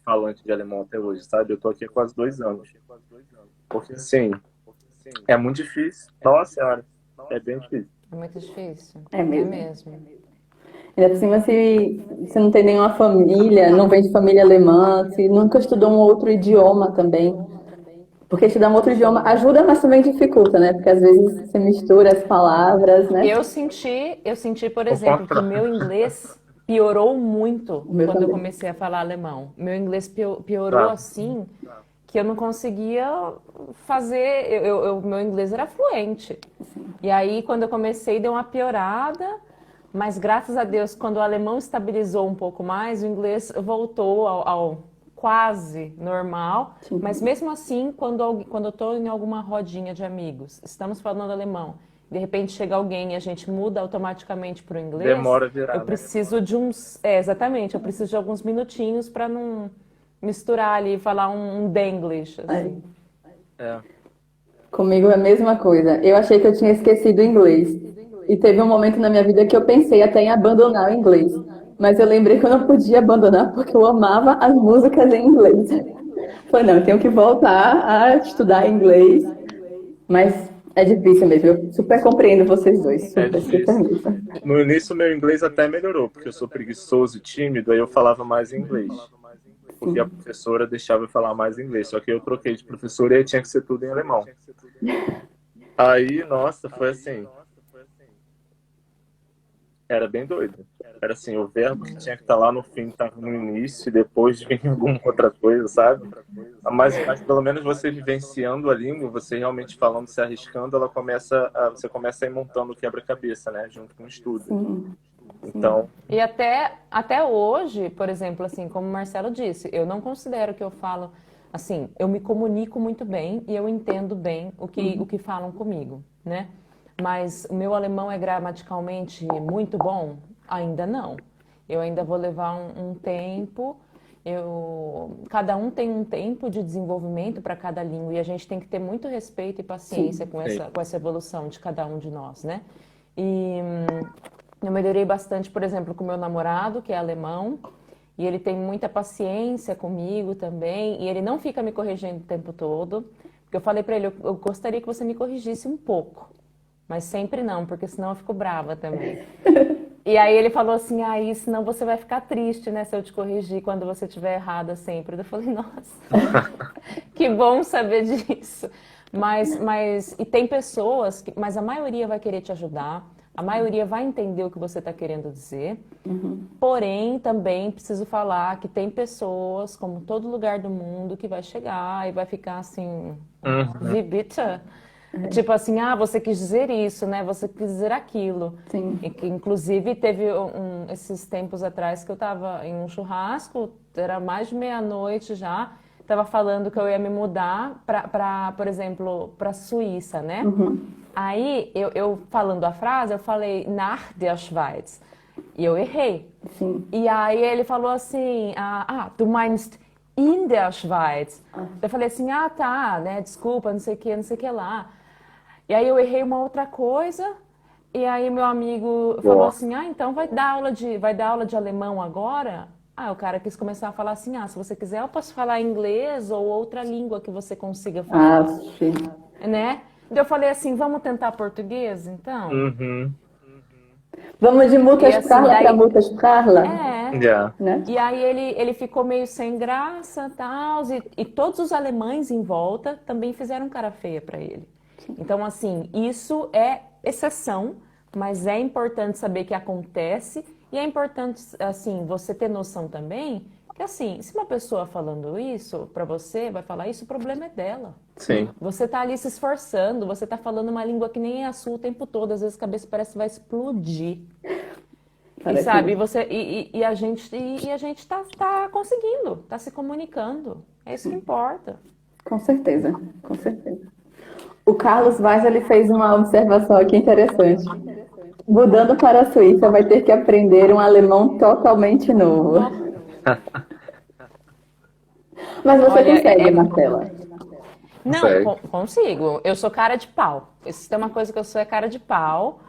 falante de alemão até hoje, sabe? Eu tô aqui há quase 2 anos. Porque, assim, é muito difícil. Nossa senhora, é bem difícil. É muito difícil. É mesmo. mesmo. Ainda por cima, se você não tem nenhuma família, não vem de família alemã, se nunca estudou um outro idioma também. Porque estudar um outro idioma ajuda, mas também dificulta, né? Porque às vezes você mistura as palavras, né? Eu senti, por exemplo, que o meu inglês piorou muito meu quando eu também. comecei a falar alemão. Meu inglês piorou Tá. assim que eu não conseguia fazer. Meu inglês era fluente. E aí, quando eu comecei, deu uma piorada. Mas graças a Deus, quando o alemão estabilizou um pouco mais, o inglês voltou ao quase normal. Mas mesmo assim, quando eu estou em alguma rodinha de amigos, estamos falando alemão, de repente chega alguém e a gente muda automaticamente para o inglês, Demora a virar, eu né? preciso de uns, exatamente, eu preciso de alguns minutinhos para não misturar ali e falar um denglish, assim. É. Comigo é a mesma coisa. Eu achei que eu tinha esquecido o inglês. E teve um momento na minha vida que eu pensei até em abandonar o inglês. Mas eu lembrei que eu não podia abandonar porque eu amava as músicas em inglês. Falei, não, eu tenho que voltar a estudar inglês. Mas é difícil mesmo. Eu super compreendo vocês dois. É Super, super difícil. mesmo. No início, meu inglês até melhorou, porque eu sou preguiçoso e tímido, aí eu falava mais inglês. Porque a professora deixava eu falar mais inglês. Só que eu troquei de professora e aí tinha que ser tudo em alemão. Aí, nossa, foi assim. Era bem doido. Era assim, o verbo que tinha que estar lá no fim estava no início e depois vinha alguma outra coisa, sabe? Mas pelo menos você vivenciando a língua, você realmente falando, se arriscando, você começa a ir montando o quebra-cabeça, né? Junto com o estudo. Então, E até hoje, por exemplo, assim, como o Marcelo disse, eu não considero que eu falo, assim, eu me comunico muito bem e eu entendo bem o que falam comigo, né? Mas o meu alemão é gramaticalmente muito bom? Ainda não. Eu ainda vou levar um tempo. Cada um tem um tempo de desenvolvimento para cada língua e a gente tem que ter muito respeito e paciência com essa evolução de cada um de nós, né? E eu melhorei bastante, por exemplo, com meu namorado, que é alemão, e ele tem muita paciência comigo também, e ele não fica me corrigindo o tempo todo, porque eu falei para ele, eu gostaria que você me corrigisse um pouco, mas sempre não, porque senão eu fico brava também. E aí ele falou assim, senão você vai ficar triste, né, se eu te corrigir quando você estiver errada sempre. Eu falei, nossa, que bom saber disso. E tem pessoas, mas a maioria vai querer te ajudar, a maioria vai entender o que você está querendo dizer. Porém, também preciso falar que tem pessoas, como todo lugar do mundo, que vai chegar e vai ficar assim, wie bitte? Tipo assim, você quis dizer isso, né? Você quis dizer aquilo. Sim. E que, inclusive, teve esses tempos atrás que eu estava em um churrasco, era mais de meia-noite já, estava falando que eu ia me mudar por exemplo, para a Suíça, né? Aí, eu falando a frase, eu falei nach der Schweiz. E eu errei. Sim. E aí ele falou assim, du meinst in der Schweiz. Eu falei assim, tá, né, desculpa, não sei o que lá. E aí eu errei uma outra coisa, e aí meu amigo falou assim, então vai dar aula de alemão agora? O cara quis começar a falar assim, se você quiser eu posso falar inglês ou outra língua que você consiga falar. Sim. Né? Então eu falei assim, vamos tentar português, então? Vamos de E Muttersprachler assim, para Muttersprachler. yeah. Né? E aí ele ficou meio sem graça, tal, e todos os alemães em volta também fizeram cara feia para ele. Então, assim, isso é exceção, mas é importante saber que acontece e é importante, assim, você ter noção também que, assim, se uma pessoa falando isso para você, vai falar isso, o problema é dela. Sim. Você tá ali se esforçando, você tá falando uma língua que nem é a sua o tempo todo, às vezes a cabeça parece que vai explodir. E sabe, a gente tá conseguindo, tá se comunicando. É isso que importa. Com certeza, com certeza. O Carlos Vaz, ele fez uma observação aqui interessante. Mudando para a Suíça, vai ter que aprender um alemão totalmente novo. Mas você Olha, consegue, Marcela? Não, Consegue. consigo. Eu sou cara de pau. Se tem uma coisa que eu sou é cara de pau.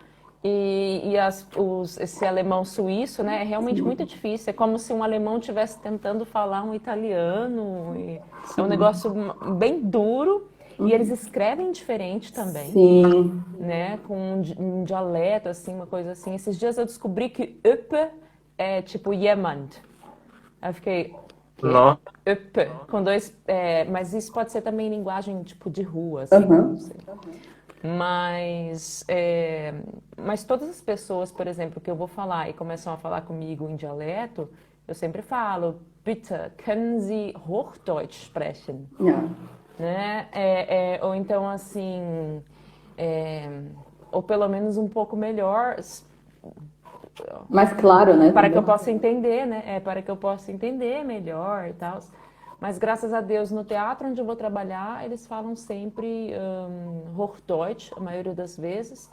Esse alemão suíço, né, é realmente muito difícil. É como se um alemão estivesse tentando falar um italiano. É um negócio bem duro. E eles escrevem diferente também. Sim. Né, com um dialeto, assim, uma coisa assim. Esses dias eu descobri que öppe é tipo jemand. Aí eu fiquei... Não. Öppe, com dois... mas isso pode ser também linguagem tipo de rua, assim, não sei. Mas todas as pessoas, por exemplo, que eu vou falar e começam a falar comigo em dialeto, eu sempre falo, bitte, können Sie Hochdeutsch sprechen? Yeah. Né? Ou então, assim, ou pelo menos um pouco melhor, Mais claro, né? para que eu possa entender, né? Para que eu possa entender melhor e tal. Mas graças a Deus, no teatro onde eu vou trabalhar, eles falam sempre Hochdeutsch, a maioria das vezes.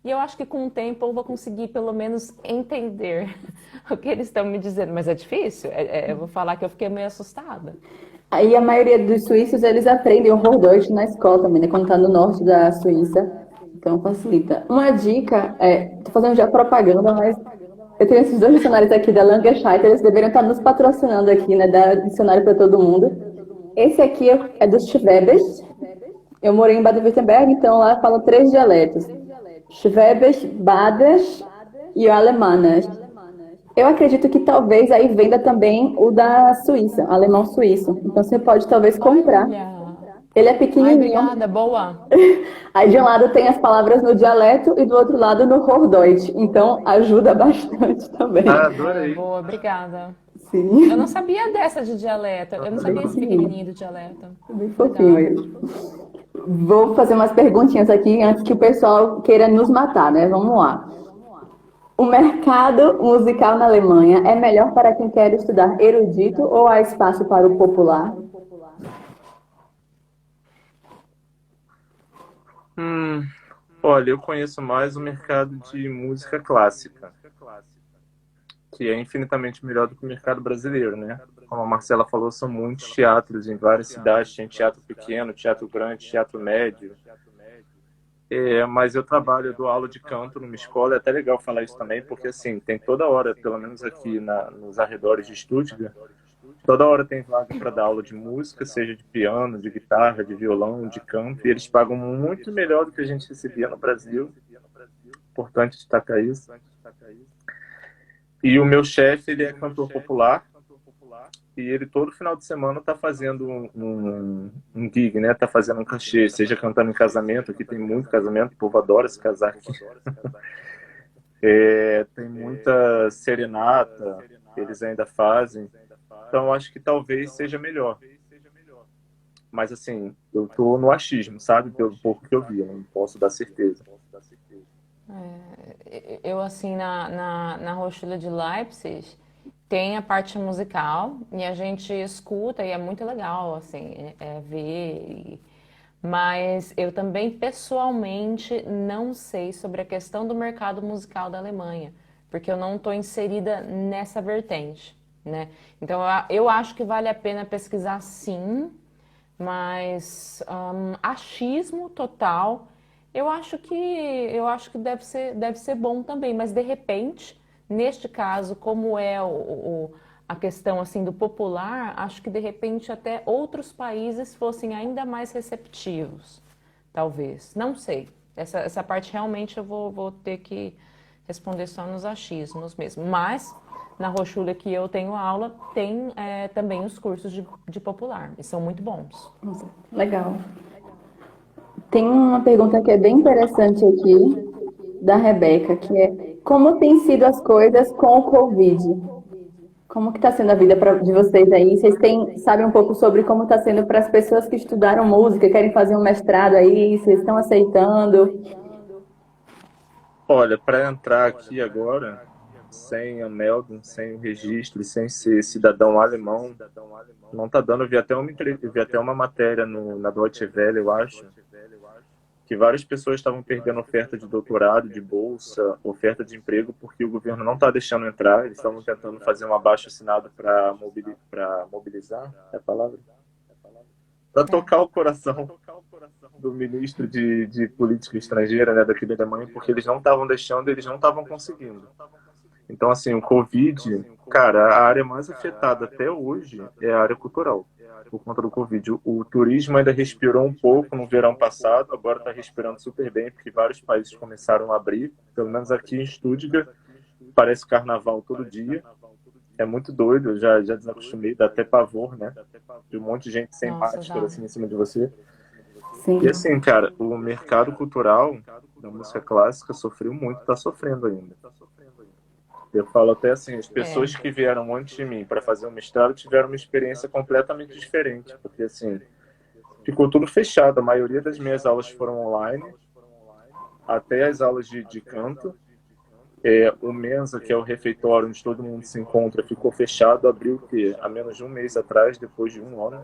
E eu acho que com o tempo eu vou conseguir pelo menos entender o que eles estão me dizendo. Mas é difícil, eu vou falar que eu fiquei meio assustada. Aí a maioria dos suíços, eles aprendem o Hochdeutsch na escola também, né? Quando tá no norte da Suíça. Então facilita. Uma dica, tô fazendo já propaganda, mas eu tenho esses dois dicionários aqui da Langenscheidt, eles deveriam estar nos patrocinando aqui, né? Dar dicionário para todo mundo. Esse aqui é dos Schwäbisch. Eu morei em Baden-Württemberg, então lá falam 3 dialetos. Schwäbisch, Badisch e o Alemanisch. Eu acredito que talvez aí venda também o da Suíça, alemão suíço. Então você pode talvez comprar. Olha! Ele é Ai, pequenininho. obrigada, boa! Aí de um lado tem as palavras no dialeto e do outro lado no Hochdeutsch. Então ajuda bastante também. Ah, Ai, adorei. boa, obrigada. Eu Sim, não sabia dessa de dialeto, eu não bem sabia esse pequenininho. pequenininho do dialeto. Bem fofinho Legal. ele. Vou fazer umas perguntinhas aqui antes que o pessoal queira nos matar, né? Vamos lá. O mercado musical na Alemanha é melhor para quem quer estudar erudito ou há espaço para o popular? Hum, olha, eu conheço mais o mercado de música clássica, que é infinitamente melhor do que o mercado brasileiro, né? Como a Marcela falou, são muitos teatros em várias cidades. Tem teatro pequeno, teatro grande, teatro médio. Mas eu trabalho, eu dou aula de canto numa escola. É até legal falar isso também, porque assim, tem toda hora, pelo menos aqui nos arredores de Stuttgart, toda hora tem vaga para dar aula de música, seja de piano, de guitarra, de violão, de canto, e eles pagam muito melhor do que a gente recebia no Brasil. Importante destacar isso. E o meu chefe, ele é cantor popular, e ele todo final de semana está fazendo um gig, né? Tá fazendo um cachê, seja cantando em casamento, aqui tem muito casamento, o povo adora se casar aqui. Tem muita serenata que eles ainda fazem. Então, eu acho que talvez seja melhor. Mas, assim, eu tô no achismo, sabe? Pelo pouco que eu vi, eu não posso dar certeza. Eu, assim, na Hochschule de Leipzig, tem a parte musical e a gente escuta e é muito legal, assim, ver. Mas eu também, pessoalmente, não sei sobre a questão do mercado musical da Alemanha, porque eu não estou inserida nessa vertente, né? Então, eu acho que vale a pena pesquisar, sim, mas achismo total, eu acho que deve ser bom também, mas de repente, neste caso, como é a questão assim do popular, acho que de repente até outros países fossem ainda mais receptivos, talvez. Não sei. Essa parte realmente eu vou ter que responder só nos achismos mesmo. Mas na Hochschule que eu tenho aula, tem também os cursos de popular, e são muito bons. Nossa, legal. Tem uma pergunta que é bem interessante aqui, da Rebeca, que é como têm sido as coisas com o Covid? Como que está sendo a vida de vocês aí? Vocês sabem um pouco sobre como está sendo para as pessoas que estudaram música, querem fazer um mestrado aí, vocês estão aceitando? Olha, para entrar aqui agora, sem a Meldon, sem o registro, sem ser cidadão alemão, não tá dando. Eu vi até uma matéria na Deutsche Welle, eu acho, que várias pessoas estavam perdendo oferta de doutorado, de bolsa, oferta de emprego, porque o governo não está deixando entrar. Eles estavam tentando fazer um abaixo-assinado para mobilizar, é a palavra? Para tocar o coração do ministro de política estrangeira, né, daqui da Alemanha, porque eles não estavam deixando, eles não estavam conseguindo. Então, assim, o Covid, cara, a área mais afetada até hoje é a área cultural, por conta do Covid. O turismo ainda respirou um pouco no verão passado, agora está respirando super bem, porque vários países começaram a abrir, pelo menos aqui em Stuttgart, parece carnaval todo dia. É muito doido, eu já desacostumei, dá até pavor, né? De um monte de gente sem Nossa, máscara já. assim em cima de você. Sim. E assim, cara, o mercado cultural da música clássica sofreu muito, está sofrendo ainda. Eu falo até assim, as pessoas que vieram antes de mim para fazer o mestrado tiveram uma experiência completamente diferente, porque assim, ficou tudo fechado. A maioria das minhas aulas foram online, até as aulas de canto. O Mensa, que é o refeitório onde todo mundo se encontra, ficou fechado, abriu o quê? Há menos de um mês atrás, depois de um ano.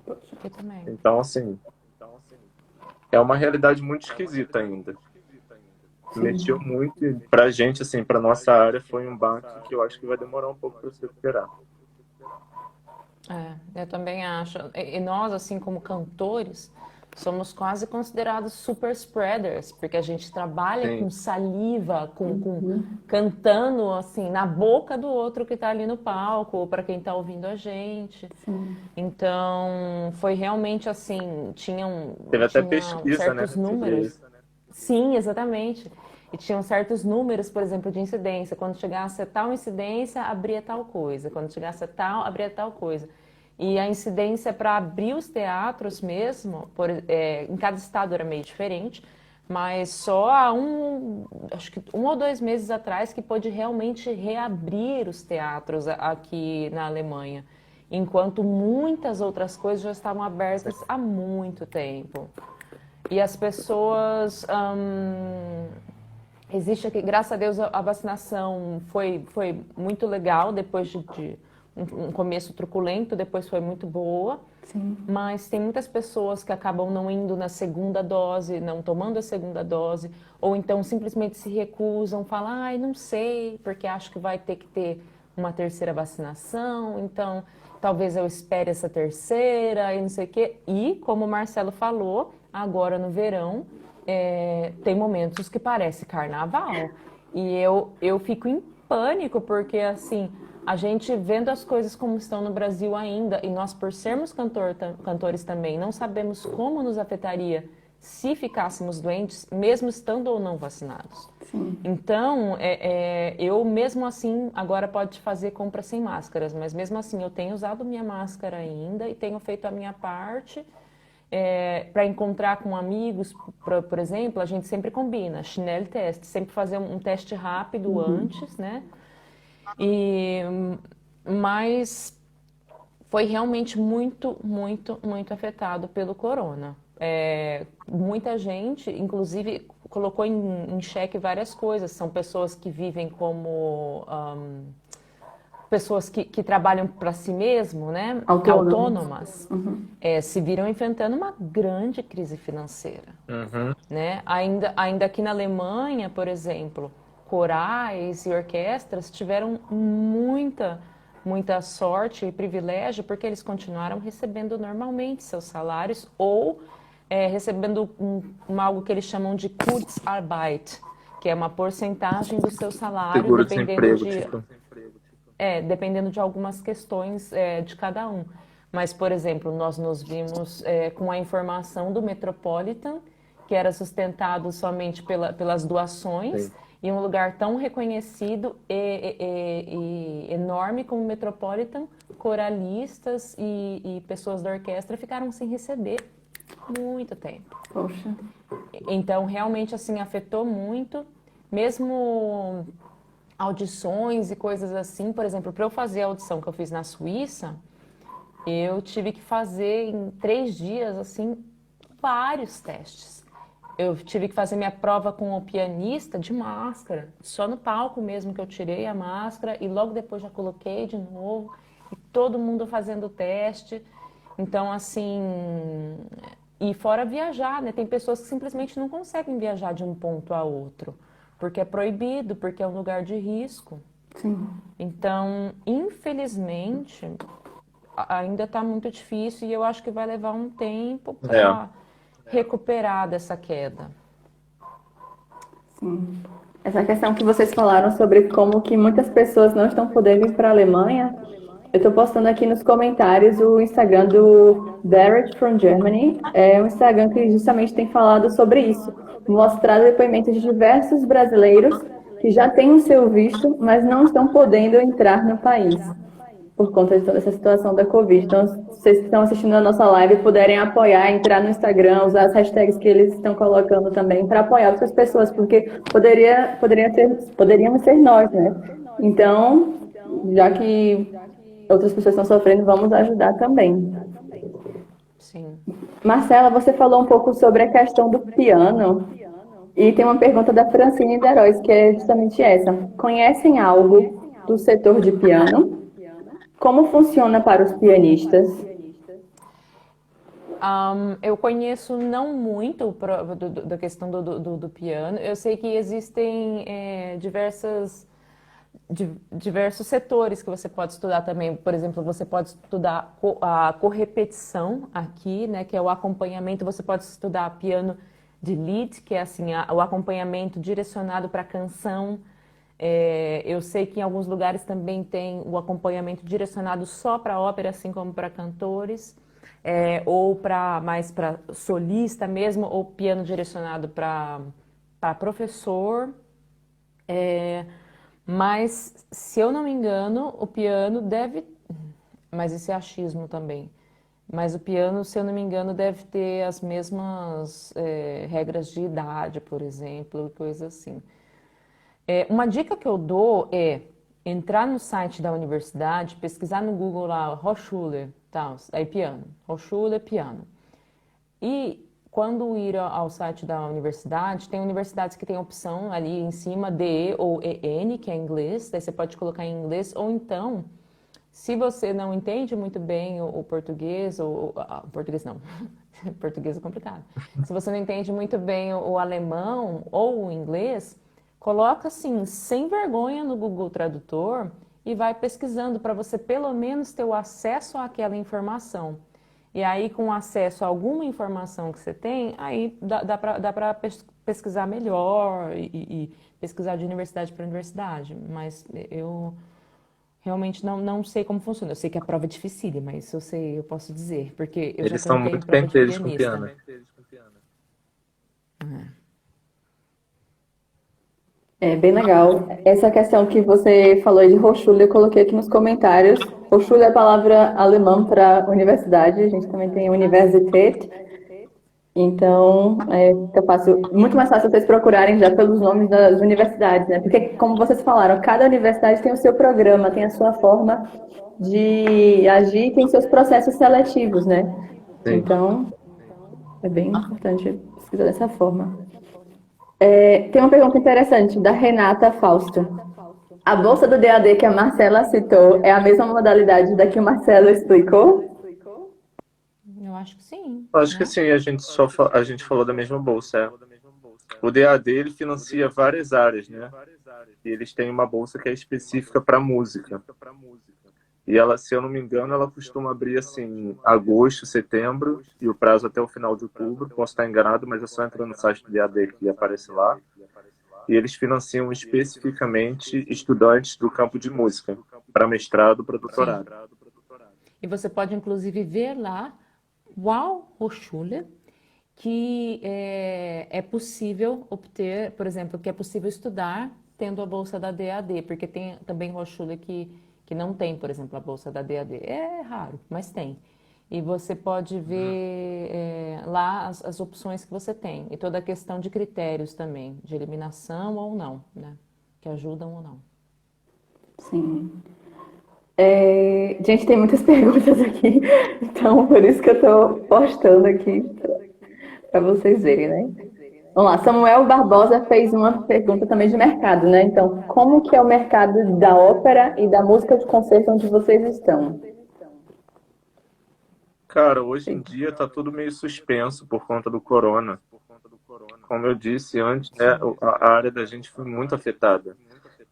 Eu também. Então, assim, é uma realidade muito esquisita ainda. mexeu muito. E pra gente, assim, pra nossa área, foi um baque que eu acho que vai demorar um pouco para se recuperar. Eu também acho. E nós, assim, como cantores, somos quase considerados super spreaders, porque a gente trabalha Sim, com saliva, cantando, assim, na boca do outro que está ali no palco, ou para quem está ouvindo a gente. Então, foi realmente assim, teve até tinha pesquisa, né, certos sobre números. isso. Sim, exatamente. E tinham certos números, por exemplo, de incidência. Quando chegasse a tal incidência, abria tal coisa. Quando chegasse a tal, abria tal coisa. E a incidência para abrir os teatros mesmo, em cada estado era meio diferente, mas só há acho que 1 ou 2 meses atrás que pôde realmente reabrir os teatros aqui na Alemanha, enquanto muitas outras coisas já estavam abertas há muito tempo. E as pessoas. Existe aqui, graças a Deus, a vacinação foi muito legal, depois de um começo truculento, depois foi muito boa. Sim. Mas tem muitas pessoas que acabam não indo na segunda dose, não tomando a segunda dose, ou então simplesmente se recusam, falam, ai, não sei, porque acho que vai ter que ter uma terceira vacinação, então talvez eu espere essa terceira e não sei o quê. E, como o Marcelo falou, agora no verão, tem momentos que parece carnaval. E eu fico em pânico, porque assim, a gente vendo as coisas como estão no Brasil ainda, e nós por sermos cantores também, não sabemos como nos afetaria se ficássemos doentes, mesmo estando ou não vacinados. Sim. Então, eu mesmo assim, agora pode fazer compra sem máscaras, mas mesmo assim eu tenho usado minha máscara ainda e tenho feito a minha parte. Para encontrar com amigos, por exemplo, a gente sempre combina, Schnell test, sempre fazer um teste rápido antes, né? Mas foi realmente muito, muito, muito afetado pelo corona. Muita gente, inclusive, colocou em xeque várias coisas. São pessoas que vivem como pessoas que trabalham para si mesmo, né? Autônomas, se viram enfrentando uma grande crise financeira, né? Ainda aqui na Alemanha, por exemplo, corais e orquestras tiveram muita sorte e privilégio porque eles continuaram recebendo normalmente seus salários ou recebendo algo que eles chamam de Kurzarbeit, que é uma porcentagem do seu salário, Seguro-desemprego, tipo. Dependendo de algumas questões de cada um. Mas, por exemplo, nós nos vimos com a informação do Metropolitan, que era sustentado somente pelas doações, Sim. e um lugar tão reconhecido e enorme como o Metropolitan, coralistas e pessoas da orquestra ficaram sem receber muito tempo. Poxa. Então, realmente, assim, afetou muito, mesmo audições e coisas assim. Por exemplo, para eu fazer a audição que eu fiz na Suíça, eu tive que fazer em 3 dias, assim, vários testes. Eu tive que fazer minha prova com o pianista de máscara, só no palco mesmo que eu tirei a máscara e logo depois já coloquei de novo, e todo mundo fazendo o teste. Então, assim, e fora viajar, né? Tem pessoas que simplesmente não conseguem viajar de um ponto a outro, porque é proibido, porque é um lugar de risco. Sim. Então, infelizmente, ainda está muito difícil e eu acho que vai levar um tempo para recuperar dessa queda. Sim. Essa questão que vocês falaram sobre como que muitas pessoas não estão podendo ir para a Alemanha, eu estou postando aqui nos comentários o Instagram do Derek from Germany. É um Instagram que justamente tem falado sobre isso, mostrado depoimentos de diversos brasileiros que já têm o seu visto, mas não estão podendo entrar no país por conta de toda essa situação da Covid. Então, se vocês que estão assistindo a nossa live puderem apoiar, entrar no Instagram, usar as hashtags que eles estão colocando também para apoiar outras pessoas, porque poderíamos ser nós, né? Então, já que outras pessoas estão sofrendo, vamos ajudar também. Sim. Marcela, você falou um pouco sobre a questão do piano. E tem uma pergunta da Francine Derois, que é justamente essa. Conhecem algo do setor de piano? Como funciona para os pianistas? Eu conheço não muito da questão do piano. Eu sei que existem diversos setores que você pode estudar também. Por exemplo, você pode estudar a correpetição aqui, né, que é o acompanhamento. Você pode estudar piano de lead, que é assim, o acompanhamento direcionado para a canção. Eu sei que em alguns lugares também tem o acompanhamento direcionado só para ópera, assim como para cantores, ou mais para solista mesmo, ou piano direcionado para professor. Mas, se eu não me engano, o piano deve. Mas isso é achismo também. Mas o piano, se eu não me engano, deve ter as mesmas regras de idade, por exemplo, coisa assim. Uma dica que eu dou é entrar no site da universidade, pesquisar no Google lá, Hochschule, tal, aí piano, Hochschule, piano. E quando ir ao site da universidade, tem universidades que tem a opção ali em cima DE ou EN, que é inglês, daí você pode colocar em inglês, ou então, se você não entende muito bem o português, português não, português é complicado. Se você não entende muito bem o alemão ou o inglês, coloca assim, sem vergonha no Google Tradutor e vai pesquisando para você pelo menos ter o acesso àquela informação. E aí, com acesso a alguma informação que você tem, aí dá para pesquisar melhor e pesquisar de universidade para universidade. Mas eu realmente não sei como funciona. Eu sei que a prova é difícil, mas eu posso dizer, porque eu já Eles são tentei em muito prova de penteiros com pianista. piano. É bem legal. Essa questão que você falou de Hochschule, eu coloquei aqui nos comentários. Hochschule é a palavra alemã para universidade, a gente também tem Universität. Então, fica fácil, muito mais fácil vocês procurarem já pelos nomes das universidades, né? Porque, como vocês falaram, cada universidade tem o seu programa, tem a sua forma de agir, tem seus processos seletivos, né? Sim. Então, é bem importante pesquisar dessa forma. Tem uma pergunta interessante da Renata Fausto. A bolsa do DAD que a Marcela citou é a mesma modalidade da que o Marcelo explicou? Eu acho que sim, Acho que né? sim, a gente falou da mesma bolsa. O DAD ele financia várias áreas, né? E eles têm uma bolsa que é específica para música. E ela, se eu não me engano, ela costuma abrir assim, agosto, setembro, e o prazo até o final de outubro. Posso estar enganado, mas é só entrar no site do DAD que aparece lá. E eles financiam especificamente estudantes do campo de música, para mestrado, para Sim. doutorado. E você pode, inclusive, ver lá, Wow, Hochschule, que é possível obter, por exemplo, que é possível estudar tendo a bolsa da DAD, porque tem também Hochschule que não tem, por exemplo, a bolsa da DAD. É raro, mas tem. E você pode ver lá as opções que você tem, e toda a questão de critérios também, de eliminação ou não, né? Que ajudam ou não. Sim. Gente, tem muitas perguntas aqui, então por isso que eu estou postando aqui para vocês verem, né? Vamos lá, Samuel Barbosa fez uma pergunta também de mercado, né? Então, como que é o mercado da ópera e da música de concerto onde vocês estão? Cara, hoje em dia tá tudo meio suspenso por conta do corona. Como eu disse antes, né, a área da gente foi muito afetada.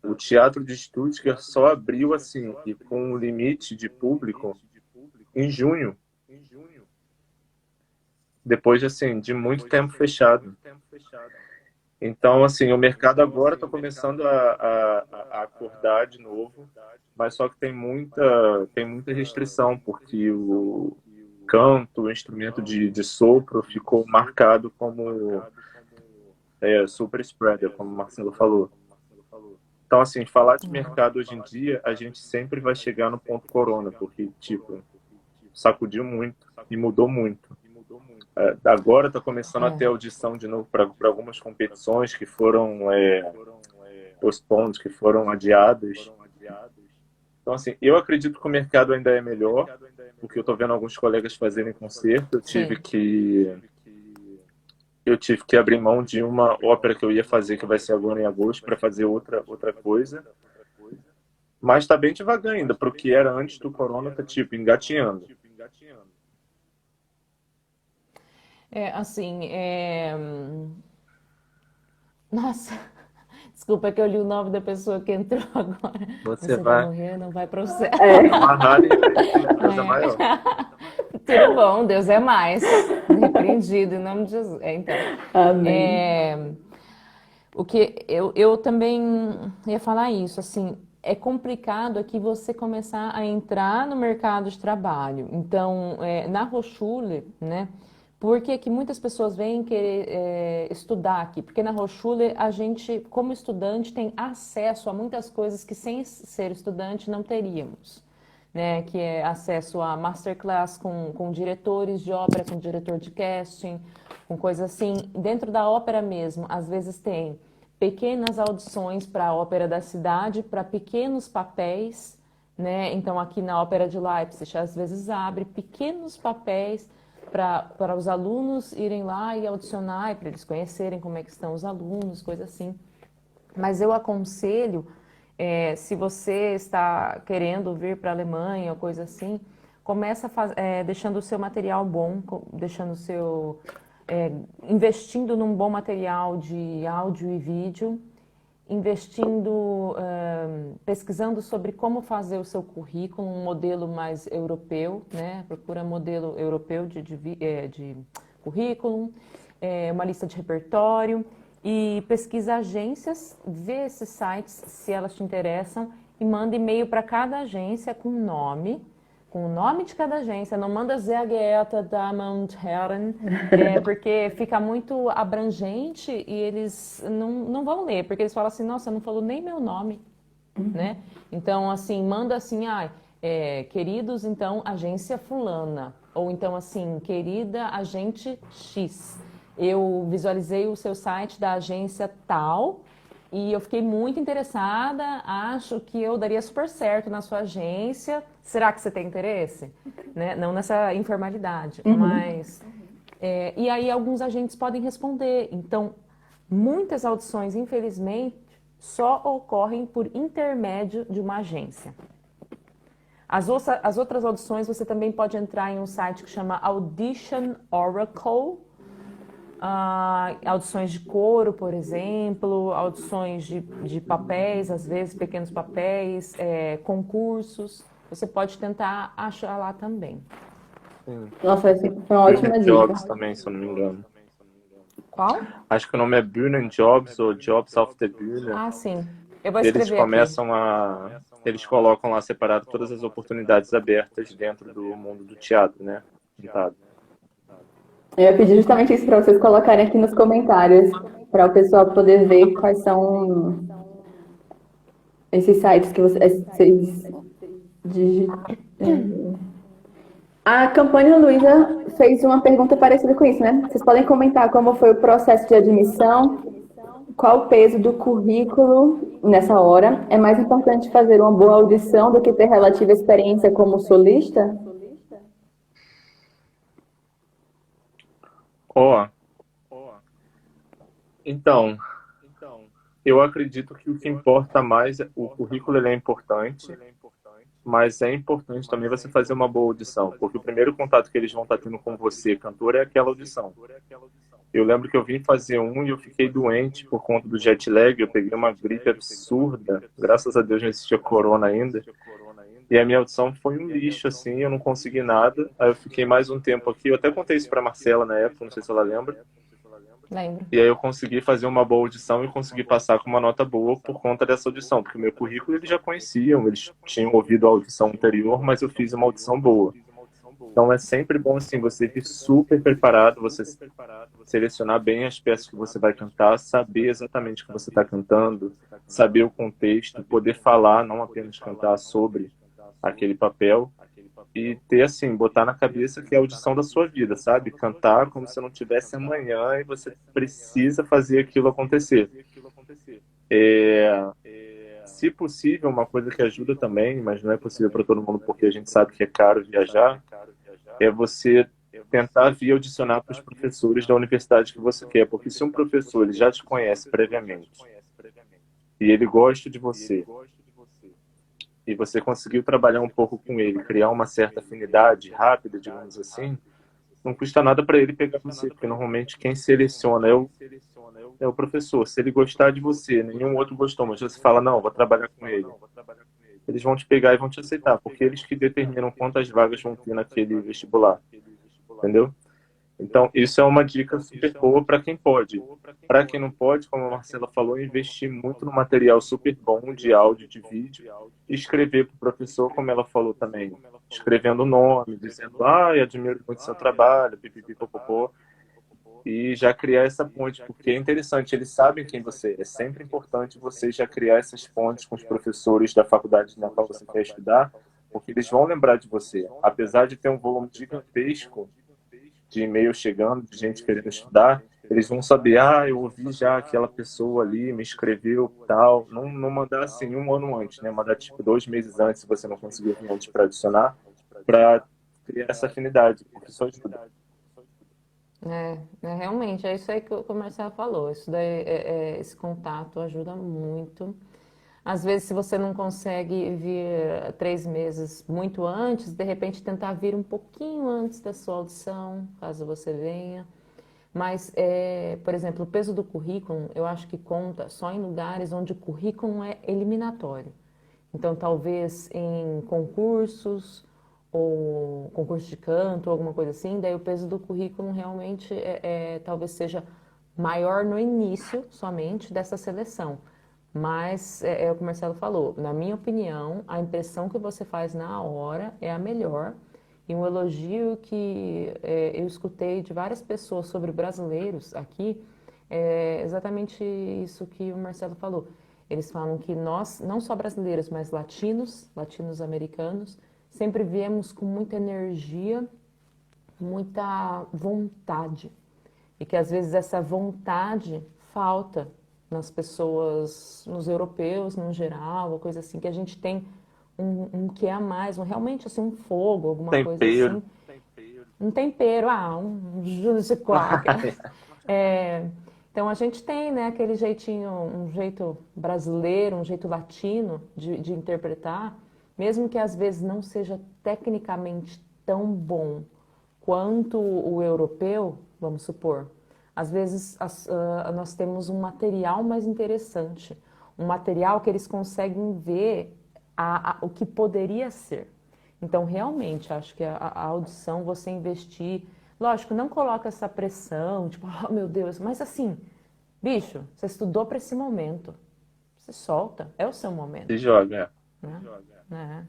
O Teatro de Stuttgart só abriu assim, e com um limite de público em junho, depois assim, de muito tempo fechado. Então, assim, o mercado agora está começando a acordar de novo, mas só que tem muita restrição, porque o canto, o instrumento de sopro ficou marcado como super spreader, como o Marcelo falou. Então, assim, falar de mercado hoje em dia, a gente sempre vai chegar no ponto corona, porque, tipo, sacudiu muito e mudou muito. Agora está começando a ter audição de novo para algumas competições que foram postponed, que foram adiadas. Então, assim, eu acredito que o mercado ainda é melhor, porque eu estou vendo alguns colegas fazerem concerto. Eu tive que abrir mão de uma ópera que eu ia fazer, que vai ser agora em agosto, para fazer outra coisa. Mas está bem devagar ainda, para o que era antes do corona, tá tipo engatinhando. Assim, nossa, desculpa, é que eu li o nome da pessoa que entrou agora. Você Você vai vai morrer, não vai para o céu. É. amarrar e Deus é maior. Tudo bom, Deus é mais. Repreendido em nome de Jesus. Então, Amém. é, o que eu também ia falar isso, assim, é complicado aqui você começar a entrar no mercado de trabalho. Então, na Hochschule, né? Por que que muitas pessoas vêm querer estudar aqui? Porque na Hochschule a gente, como estudante, tem acesso a muitas coisas que sem ser estudante não teríamos. Né, que é acesso a masterclass com diretores de ópera, com diretor de casting, com coisas assim. Dentro da ópera mesmo, às vezes tem pequenas audições para a ópera da cidade, para pequenos papéis, né? Então aqui na ópera de Leipzig, às vezes abre pequenos papéis para os alunos irem lá e audicionar, para eles conhecerem como é que estão os alunos, coisa assim. Mas eu aconselho, se você está querendo vir para a Alemanha ou coisa assim, começa deixando o seu material bom, deixando o seu, investindo num bom material de áudio e vídeo, investindo, pesquisando sobre como fazer o seu currículo, um modelo mais europeu, né? Procura modelo europeu de currículo, uma lista de repertório e pesquisa agências, vê esses sites se elas te interessam e manda e-mail para cada agência com o nome de cada agência, não manda Sehr geehrte Damen und Herren, porque fica muito abrangente e eles não vão ler, porque eles falam assim, nossa, não falou nem meu nome, né? Então, assim, manda assim, queridos, então, agência fulana, ou então, assim, querida agente X, eu visualizei o seu site da agência tal, e eu fiquei muito interessada, acho que eu daria super certo na sua agência. Será que você tem interesse? Né? Não nessa informalidade, mas... e aí alguns agentes podem responder. Então, muitas audições, infelizmente, só ocorrem por intermédio de uma agência. As outras audições, você também pode entrar em um site que chama Audition Oracle, audições de coro, por exemplo, audições de papéis, às vezes pequenos papéis, concursos. Você pode tentar achar lá também. Sim. Nossa, essa foi uma ótima Bühnen dica. Jobs também, se eu não me engano. Qual? Acho que o nome é Bühnen Jobs ou Jobs auf der Bühne. Ah, sim. Eu vou Eles escrever aqui. começam a... Eles colocam lá separado todas as oportunidades abertas dentro do mundo do teatro, né? Pintado. Eu ia pedir justamente isso para vocês colocarem aqui nos comentários, para o pessoal poder ver quais são esses sites que vocês A campanha Luísa fez uma pergunta parecida com isso, né? Vocês podem comentar como foi o processo de admissão, qual o peso do currículo nessa hora? É mais importante fazer uma boa audição do que ter relativa experiência como solista? Então, eu acredito que o que importa mais, o currículo ele é importante, mas é importante também você fazer uma boa audição, porque o primeiro contato que eles vão estar tendo com você, cantor, é aquela audição. Eu lembro que eu vim fazer um e eu fiquei doente por conta do jet lag, eu peguei uma gripe absurda, graças a Deus não existia corona ainda, e a minha audição foi um lixo, assim, eu não consegui nada, aí eu fiquei mais um tempo aqui, eu até contei isso pra Marcela na época, não sei se ela lembra, Lembro. e aí eu consegui fazer uma boa audição e consegui passar com uma nota boa por conta dessa audição, porque o meu currículo eles já conheciam, eles tinham ouvido a audição anterior, mas eu fiz uma audição boa. Então é sempre bom assim você vir super preparado, você selecionar bem as peças que você vai cantar, saber exatamente o que você está cantando, saber o contexto, poder falar, não apenas cantar sobre aquele papel e ter assim, botar na cabeça que é a audição da sua vida, sabe? Cantar como se não tivesse amanhã e você precisa fazer aquilo acontecer. Se possível, uma coisa que ajuda também, mas não é possível para todo mundo porque a gente sabe que é caro viajar, é você tentar vir audicionar para os professores da universidade que você quer, porque se um professor ele já te conhece previamente e ele gosta de você e você conseguiu trabalhar um pouco com ele, criar uma certa afinidade rápida, digamos assim, não custa nada para ele pegar você, porque normalmente quem seleciona é o professor. Se ele gostar de você, nenhum outro gostou, mas você fala, não, vou trabalhar com ele. Eles vão te pegar e vão te aceitar, porque eles que determinam quantas vagas vão ter naquele vestibular, entendeu? Então, isso é uma dica super boa para quem pode. Para quem não pode, como a Marcela falou, investir muito no material super bom de áudio, de vídeo, e escrever para o professor, como ela falou também, escrevendo o nome, dizendo, eu admiro muito seu trabalho, pipipipopopô, e já criar essa ponte, porque é interessante, eles sabem quem você é. É sempre importante você já criar essas pontes com os professores da faculdade na qual você quer estudar, porque eles vão lembrar de você. Apesar de ter um volume gigantesco de e-mail chegando, de gente querendo estudar, eles vão saber, eu ouvi já aquela pessoa ali, me escreveu, tal. Não mandar assim um ano antes, né? Mandar tipo 2 meses antes, se você não conseguir vir antes para adicionar, para criar essa afinidade, porque só ajuda. Realmente, é isso aí que o Marcelo falou. Isso daí, esse contato ajuda muito. Às vezes, se você não consegue vir 3 meses muito antes, de repente tentar vir um pouquinho antes da sua audição, caso você venha. Mas, por exemplo, o peso do currículo, eu acho que conta só em lugares onde o currículo é eliminatório. Então, talvez em concursos, ou concurso de canto, ou alguma coisa assim, daí o peso do currículo realmente talvez seja maior no início somente dessa seleção. Mas é o que o Marcelo falou, na minha opinião, a impressão que você faz na hora é a melhor. E um elogio que eu escutei de várias pessoas sobre brasileiros aqui é exatamente isso que o Marcelo falou. Eles falam que nós, não só brasileiros, mas latinos-americanos, sempre viemos com muita energia, muita vontade. E que às vezes essa vontade falta nas pessoas, nos europeus no geral, ou coisa assim, que a gente tem um que a mais, realmente assim, um fogo, alguma coisa Tempero. assim. Um tempero, um je ne sais quoi. Então a gente tem, né, aquele jeitinho, um jeito brasileiro, um jeito latino de interpretar, mesmo que às vezes não seja tecnicamente tão bom quanto o europeu, vamos supor. Às vezes nós temos um material mais interessante, um material que eles conseguem ver o que poderia ser. Então, realmente, acho que a audição, você investir... Lógico, não coloca essa pressão, tipo, oh meu Deus, mas assim, bicho, você estudou para esse momento. Você solta, é o seu momento. Se joga, Né?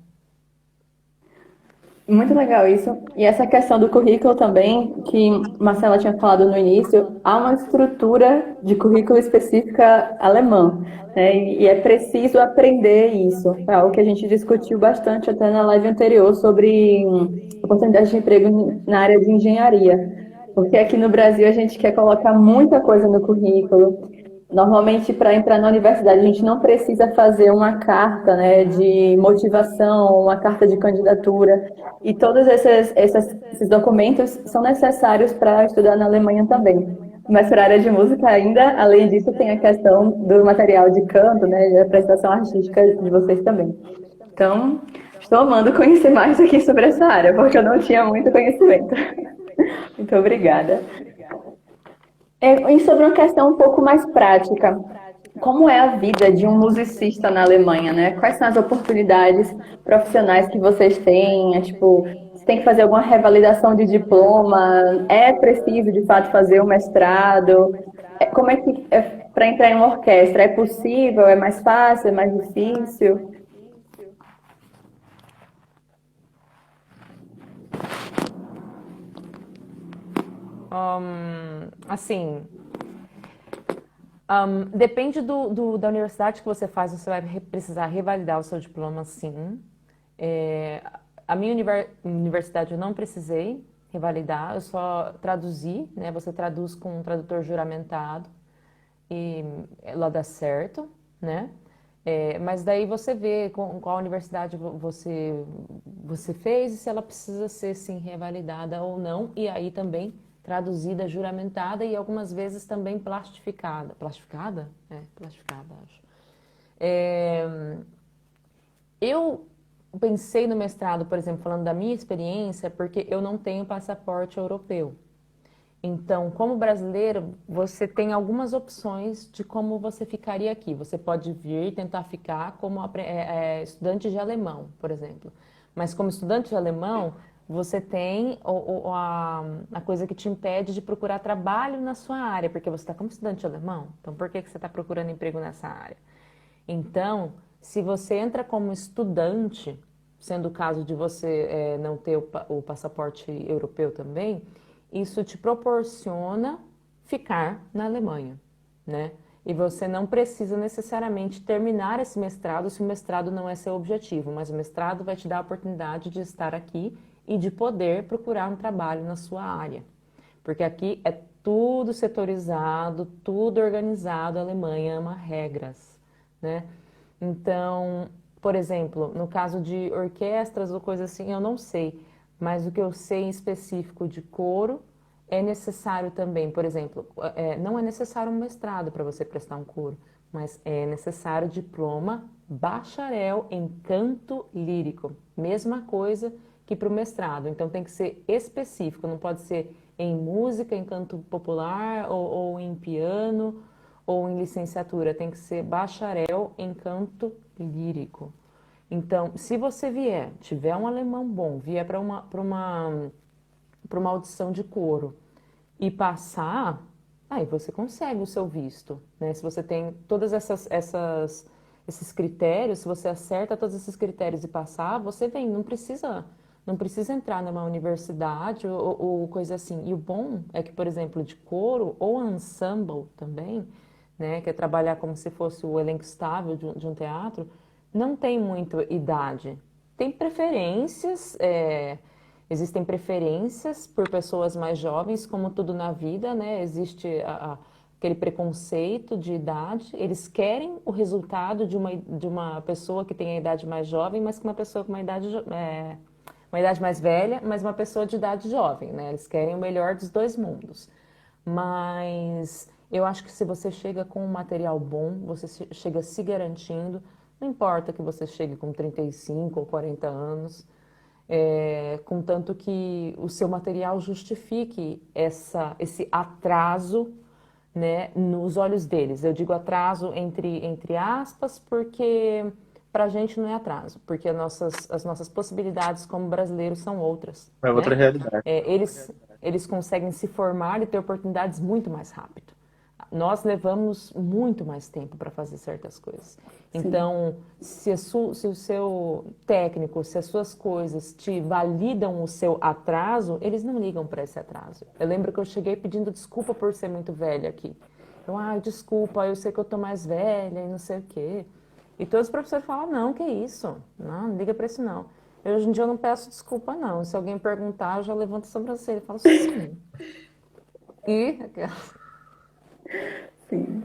Muito legal isso. E essa questão do currículo também, que Marcela tinha falado no início, há uma estrutura de currículo específica alemã, né? E é preciso aprender isso. É algo que a gente discutiu bastante até na live anterior sobre oportunidades de emprego na área de engenharia. Porque aqui no Brasil a gente quer colocar muita coisa no currículo. Normalmente, para entrar na universidade, a gente não precisa fazer uma carta, né, de motivação, uma carta de candidatura. E todos esses documentos são necessários para estudar na Alemanha também. Mas para a área de música ainda, além disso, tem a questão do material de canto, né, da prestação artística de vocês também. Então, estou amando conhecer mais aqui sobre essa área, porque eu não tinha muito conhecimento. Muito obrigada. E sobre uma questão um pouco mais prática, como é a vida de um musicista na Alemanha, né? Quais são as oportunidades profissionais que vocês têm? Tipo, você tem que fazer alguma revalidação de diploma? É preciso, de fato, fazer o mestrado? Como é que é para entrar em uma orquestra? É possível? É mais fácil? É mais difícil? Assim, depende da universidade que você faz, você vai precisar revalidar o seu diploma, sim. A minha universidade eu não precisei revalidar, eu só traduzi, né? Você traduz com um tradutor juramentado e lá dá certo, né? Mas daí você vê com qual universidade você fez e se ela precisa ser, sim, revalidada ou não, e aí também traduzida, juramentada e algumas vezes também plastificada. Plastificada? Plastificada, acho. Eu pensei no mestrado, por exemplo, falando da minha experiência, porque eu não tenho passaporte europeu. Então, como brasileiro, você tem algumas opções de como você ficaria aqui. Você pode vir tentar ficar como estudante de alemão, por exemplo. Mas como estudante de alemão, você tem a coisa que te impede de procurar trabalho na sua área, porque você está como estudante de alemão. Então, por que que você está procurando emprego nessa área? Então, se você entra como estudante, sendo o caso de você não ter o passaporte europeu também, isso te proporciona ficar na Alemanha, né? E você não precisa necessariamente terminar esse mestrado se o mestrado não é seu objetivo, mas o mestrado vai te dar a oportunidade de estar aqui e de poder procurar um trabalho na sua área. Porque aqui é tudo setorizado, tudo organizado, a Alemanha ama regras, né? Então, por exemplo, no caso de orquestras ou coisa assim, eu não sei, mas o que eu sei em específico de coro é necessário também, por exemplo, não é necessário um mestrado para você prestar um coro, mas é necessário diploma bacharel em canto lírico, mesma coisa que para o mestrado, então tem que ser específico, não pode ser em música, em canto popular ou em piano ou em licenciatura, tem que ser bacharel em canto lírico. Então, se você tiver um alemão bom, vier para uma audição de coro e passar, aí você consegue o seu visto, né? Se você tem todas esses critérios, se você acerta todos esses critérios e passar, você vem, não precisa entrar numa universidade ou coisa assim. E o bom é que, por exemplo, de coro ou ensemble também, né, que é trabalhar como se fosse o elenco estável de um teatro, não tem muita idade. Tem preferências, existem preferências por pessoas mais jovens, como tudo na vida, né? Existe aquele preconceito de idade. Eles querem o resultado de uma pessoa que tem a idade mais jovem, mas que uma pessoa com uma idade mais velha, mas uma pessoa de idade jovem, né? Eles querem o melhor dos dois mundos. Mas eu acho que se você chega com um material bom, você chega se garantindo, não importa que você chegue com 35 ou 40 anos, contanto que o seu material justifique esse atraso, né, nos olhos deles. Eu digo atraso entre aspas, porque para a gente não é atraso, porque as nossas possibilidades como brasileiros são outras, É outra né? realidade. Eles conseguem se formar e ter oportunidades muito mais rápido. Nós levamos muito mais tempo para fazer certas coisas. Então, se o seu técnico, se as suas coisas te validam o seu atraso, eles não ligam para esse atraso. Eu lembro que eu cheguei pedindo desculpa por ser muito velha aqui. Então, desculpa, eu sei que eu tô mais velha e não sei o quê. E todos os professores falam, não, que isso? Não liga para isso não. Hoje em dia eu não peço desculpa não. Se alguém perguntar, eu já levanto a sobrancelha e falo, sim. E... Sim.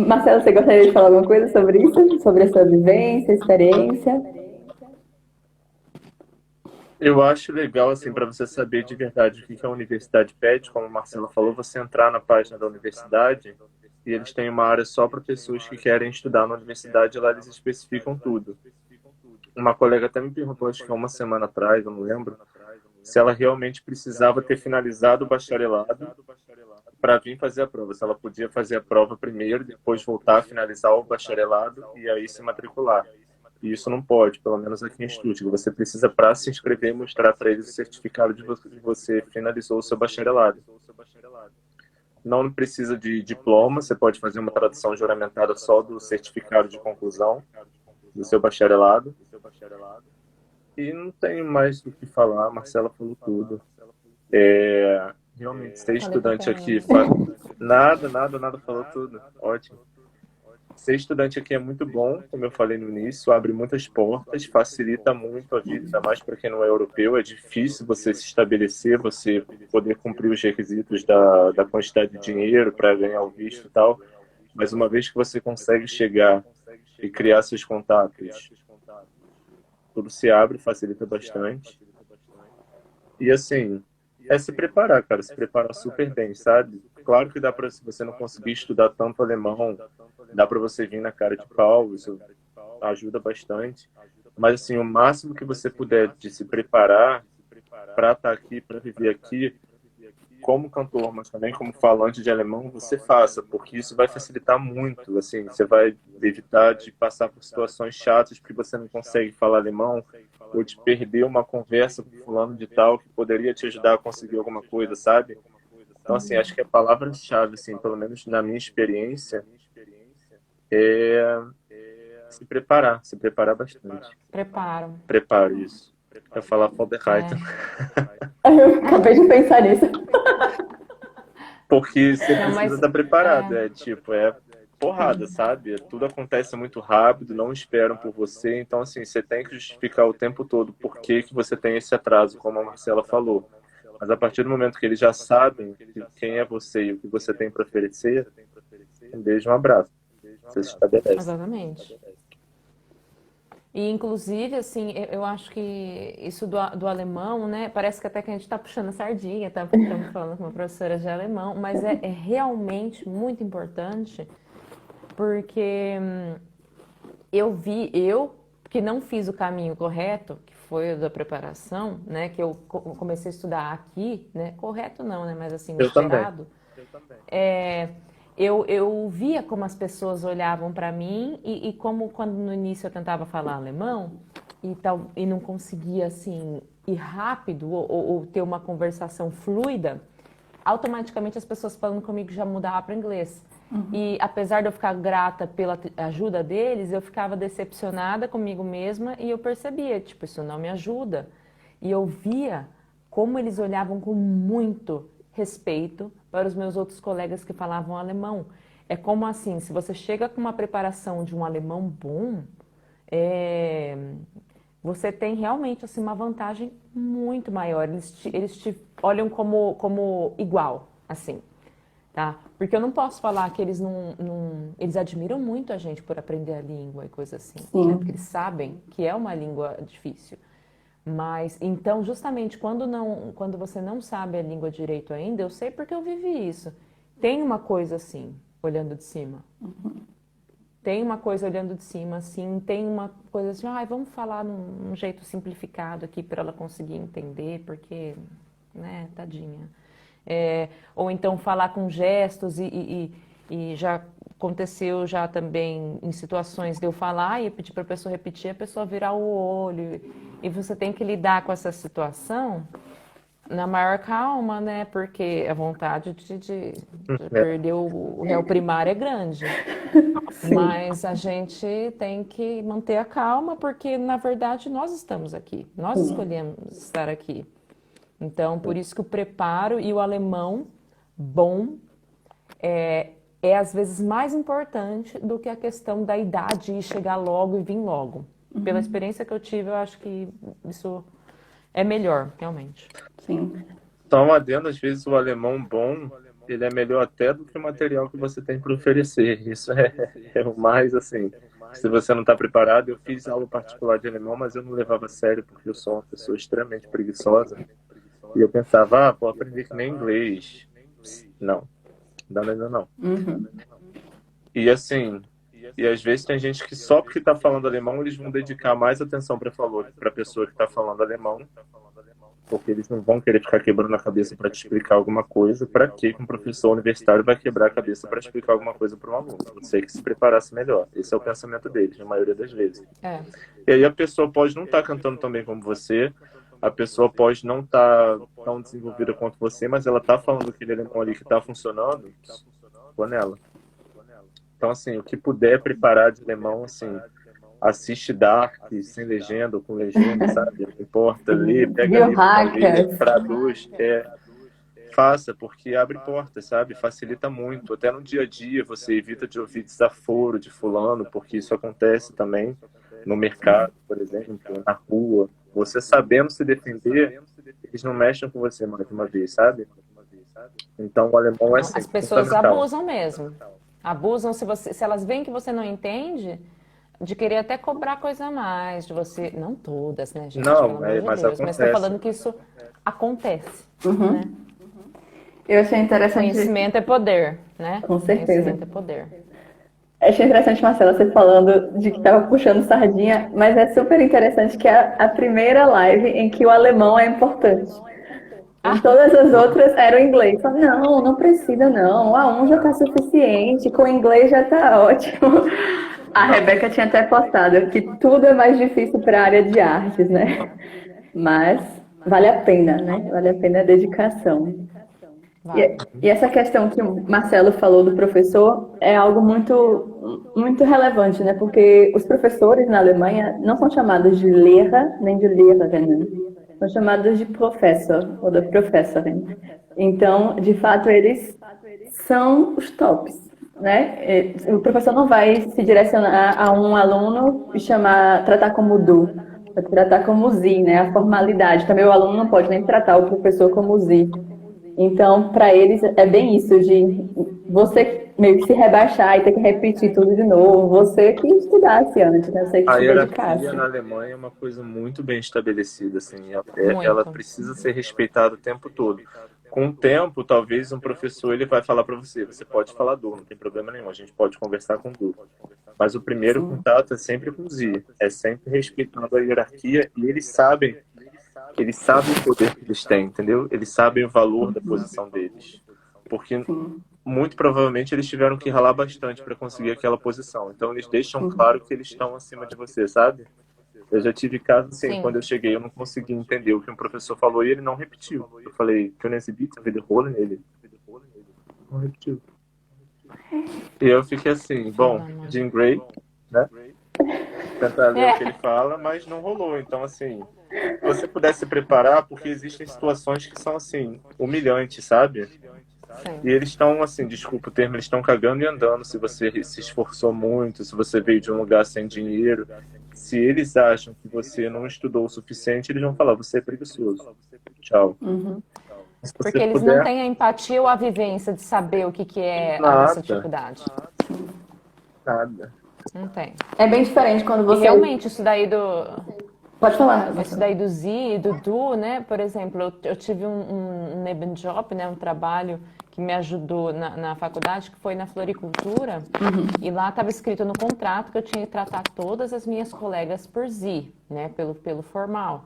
Marcelo, você gostaria de falar alguma coisa sobre isso? Sobre a sua vivência, experiência? Eu acho legal, assim, para você saber de verdade o que a universidade pede, como a Marcela falou, você entrar na página da universidade e eles têm uma área só para pessoas que querem estudar na universidade, e lá eles especificam tudo. Uma colega até me perguntou, acho que há uma semana atrás, eu não lembro, se ela realmente precisava ter finalizado o bacharelado para vir fazer a prova. Se ela podia fazer a prova primeiro, depois voltar a finalizar o bacharelado e aí se matricular. E isso não pode, pelo menos aqui em Stuttgart. Você precisa, para se inscrever, mostrar para eles o certificado de que você finalizou o seu bacharelado. Não precisa de diploma, você pode fazer uma tradução juramentada só do certificado de conclusão do seu bacharelado. E não tenho mais do que falar, a Marcela falou tudo. Realmente, ser estudante aqui... Nada, falou tudo. Ótimo. Ser estudante aqui é muito bom, como eu falei no início, abre muitas portas, facilita muito a vida, ainda mais para quem não é europeu. É difícil você se estabelecer, você poder cumprir os requisitos da quantidade de dinheiro para ganhar o visto e tal. Mas uma vez que você consegue chegar e criar seus contatos, tudo se abre, facilita bastante. E assim, é se preparar, cara, se preparar super bem, sabe? Claro que dá para, se você não conseguir estudar tanto alemão, dá para você vir na cara de pau, isso ajuda bastante. Mas, assim, o máximo que você puder de se preparar para estar aqui, para viver aqui, como cantor, mas também como falante de alemão, você faça, porque isso vai facilitar muito, assim, você vai evitar de passar por situações chatas porque você não consegue falar alemão, ou de perder uma conversa com fulano de tal que poderia te ajudar a conseguir alguma coisa, sabe? Então, assim, acho que a palavra-chave, assim, pelo menos na minha experiência, é se preparar bastante. Preparo. Preparo isso. Eu falar Vorbereitung. Eu acabei de pensar nisso. Porque você Não, precisa mas estar preparado, é porrada, sabe? Tudo acontece muito rápido, não esperam por você, então assim, você tem que justificar o tempo todo por que que você tem esse atraso, como a Marcela falou. Mas a partir do momento que eles já sabem quem é você e o que você tem para oferecer, um beijo, um abraço. Você se estabelece. exatamente. E, inclusive, assim, eu acho que isso do alemão, né? Parece que até que a gente está puxando a sardinha, tá? Porque estamos falando com uma professora de alemão, mas é realmente muito importante, porque eu que não fiz o caminho correto, que foi o da preparação, né? Que eu comecei a estudar aqui, né? Correto não, né? Mas assim, o Eu também. esperado. É, eu via como as pessoas olhavam para mim e como quando no início eu tentava falar alemão e não conseguia assim ir rápido ou ter uma conversação fluida, automaticamente as pessoas falando comigo já mudavam para inglês. E apesar de eu ficar grata pela ajuda deles, eu ficava decepcionada comigo mesma e eu percebia, tipo, isso não me ajuda. E eu via como eles olhavam com muito respeito para os meus outros colegas que falavam alemão. É como assim, se você chega com uma preparação de um alemão bom, você tem realmente assim, uma vantagem muito maior. Eles te olham como igual, assim, tá? Porque eu não posso falar que eles eles admiram muito a gente por aprender a língua e coisa assim, né? Porque eles sabem que é uma língua difícil. Mas, então, justamente quando você não sabe a língua direito ainda, eu sei porque eu vivi isso. Tem uma coisa assim, olhando de cima. Tem uma coisa olhando de cima, assim, tem uma coisa assim, vamos falar num jeito simplificado aqui para ela conseguir entender, porque, né, tadinha. Ou então falar com gestos e já aconteceu já também em situações de eu falar e pedir para a pessoa repetir, a pessoa virar o olho. E você tem que lidar com essa situação na maior calma, né? Porque a vontade de perder o réu primário é grande. Mas a gente tem que manter a calma, porque na verdade nós estamos aqui. Nós escolhemos estar aqui. Então, por isso que o preparo e o alemão bom é às vezes mais importante do que a questão da idade e chegar logo e vir logo. Pela experiência que eu tive, eu acho que isso é melhor, realmente. Sim. Só um adendo, às vezes o alemão bom, ele é melhor até do que o material que você tem para oferecer. Isso é o mais, assim, se você não está preparado. Eu fiz aula particular de alemão, mas eu não levava a sério, porque eu sou uma pessoa extremamente preguiçosa. E eu pensava, vou aprender que nem inglês. Não, ainda não. E assim, e às vezes tem gente que só porque está falando alemão, eles vão dedicar mais atenção para a pessoa que está falando alemão, porque eles não vão querer ficar quebrando a cabeça para te explicar alguma coisa. Para que um professor universitário vai quebrar a cabeça para explicar alguma coisa para um aluno? A não ser que se preparasse melhor. Esse é o pensamento deles, na maioria das vezes. E aí a pessoa pode não estar cantando tão bem como você, a pessoa pode não estar tão desenvolvida quanto você, mas ela está falando aquele alemão ali que está funcionando, vou nela. Então, assim, o que puder preparar de alemão, assim, assiste Dark, sem legenda ou com legenda, sabe? Não importa, lê, pega livro pra ler, traduz, faça, porque abre portas, sabe? Facilita muito. Até no dia a dia você evita de ouvir desaforo de fulano, porque isso acontece também no mercado, por exemplo, na rua. Você sabendo se defender, eles não mexem com você mais de uma vez, sabe? Então o alemão é sempre As pessoas fundamental. abusam mesmo. Abusam se elas veem que você não entende, de querer até cobrar coisa a mais de você. Não todas, né, gente? Não, Pelo amor de mas Deus. Mas estou acontece. falando que isso acontece. Né? Eu achei interessante. Conhecimento é poder, né? Com certeza. Conhecimento é poder. Achei interessante, Marcela, você falando de que estava puxando sardinha, mas é super interessante que é a primeira live em que o alemão é importante. Em todas as outras era o inglês. Só, não, não precisa não. O A1 já está suficiente, com o inglês já está ótimo. A Rebeca tinha até postado que tudo é mais difícil para a área de artes, né? Mas vale a pena, né? Vale a pena a dedicação. Vale. E essa questão que o Marcelo falou do professor é algo muito relevante, né? Porque os professores na Alemanha não são chamados de Lehrer nem de Lehrerinnen, são chamados de Professor ou da Professorin. Então, de fato, eles são os tops, né? O professor não vai se direcionar a um aluno e tratar como du, vai tratar como Sie, né? A formalidade. Também o aluno não pode nem tratar o professor como Sie. Então, para eles é bem isso, de você meio que se rebaixar e ter que repetir tudo de novo. Você que estudasse antes, né? Você que A se dedicasse. hierarquia na Alemanha é uma coisa muito bem estabelecida, assim, ela Muito. precisa ser respeitada o tempo todo. Com o tempo, talvez um professor ele vai falar para você, você pode falar du, não tem problema nenhum, a gente pode conversar com du. Mas o primeiro contato é sempre com Zi, é sempre respeitando a hierarquia e eles sabem o poder que eles têm, entendeu? Eles sabem o valor da posição deles. Porque muito provavelmente eles tiveram que ralar bastante para conseguir aquela posição. Então eles deixam claro que eles estão acima de você, sabe? Eu já tive casos assim, Sim. quando eu cheguei eu não consegui entender o que um professor falou e ele não repetiu. Eu falei, können Sie bitte wiederholen? Ele não repetiu. E eu fiquei assim, bom, Jean Grey, né? Tentar ler o que ele fala, mas não rolou. Então, assim, se você pudesse se preparar, porque existem situações que são, assim, humilhantes, sabe? Sim. E eles estão, assim, desculpa o termo, eles estão cagando e andando se você se esforçou muito, se você veio de um lugar sem dinheiro. Se eles acham que você não estudou o suficiente, eles vão falar, você é preguiçoso. Tchau. Se você Porque eles não puder, têm a empatia ou a vivência de saber o que é a nada, nossa dificuldade. nada. Não tem. É bem diferente quando E você... realmente, isso daí do Pode falar. Zi e do Du, né? Por exemplo, eu tive um Nebenjob, né? Um trabalho que me ajudou na faculdade, que foi na floricultura. E lá estava escrito no contrato que eu tinha que tratar todas as minhas colegas por Zi, né? Pelo formal.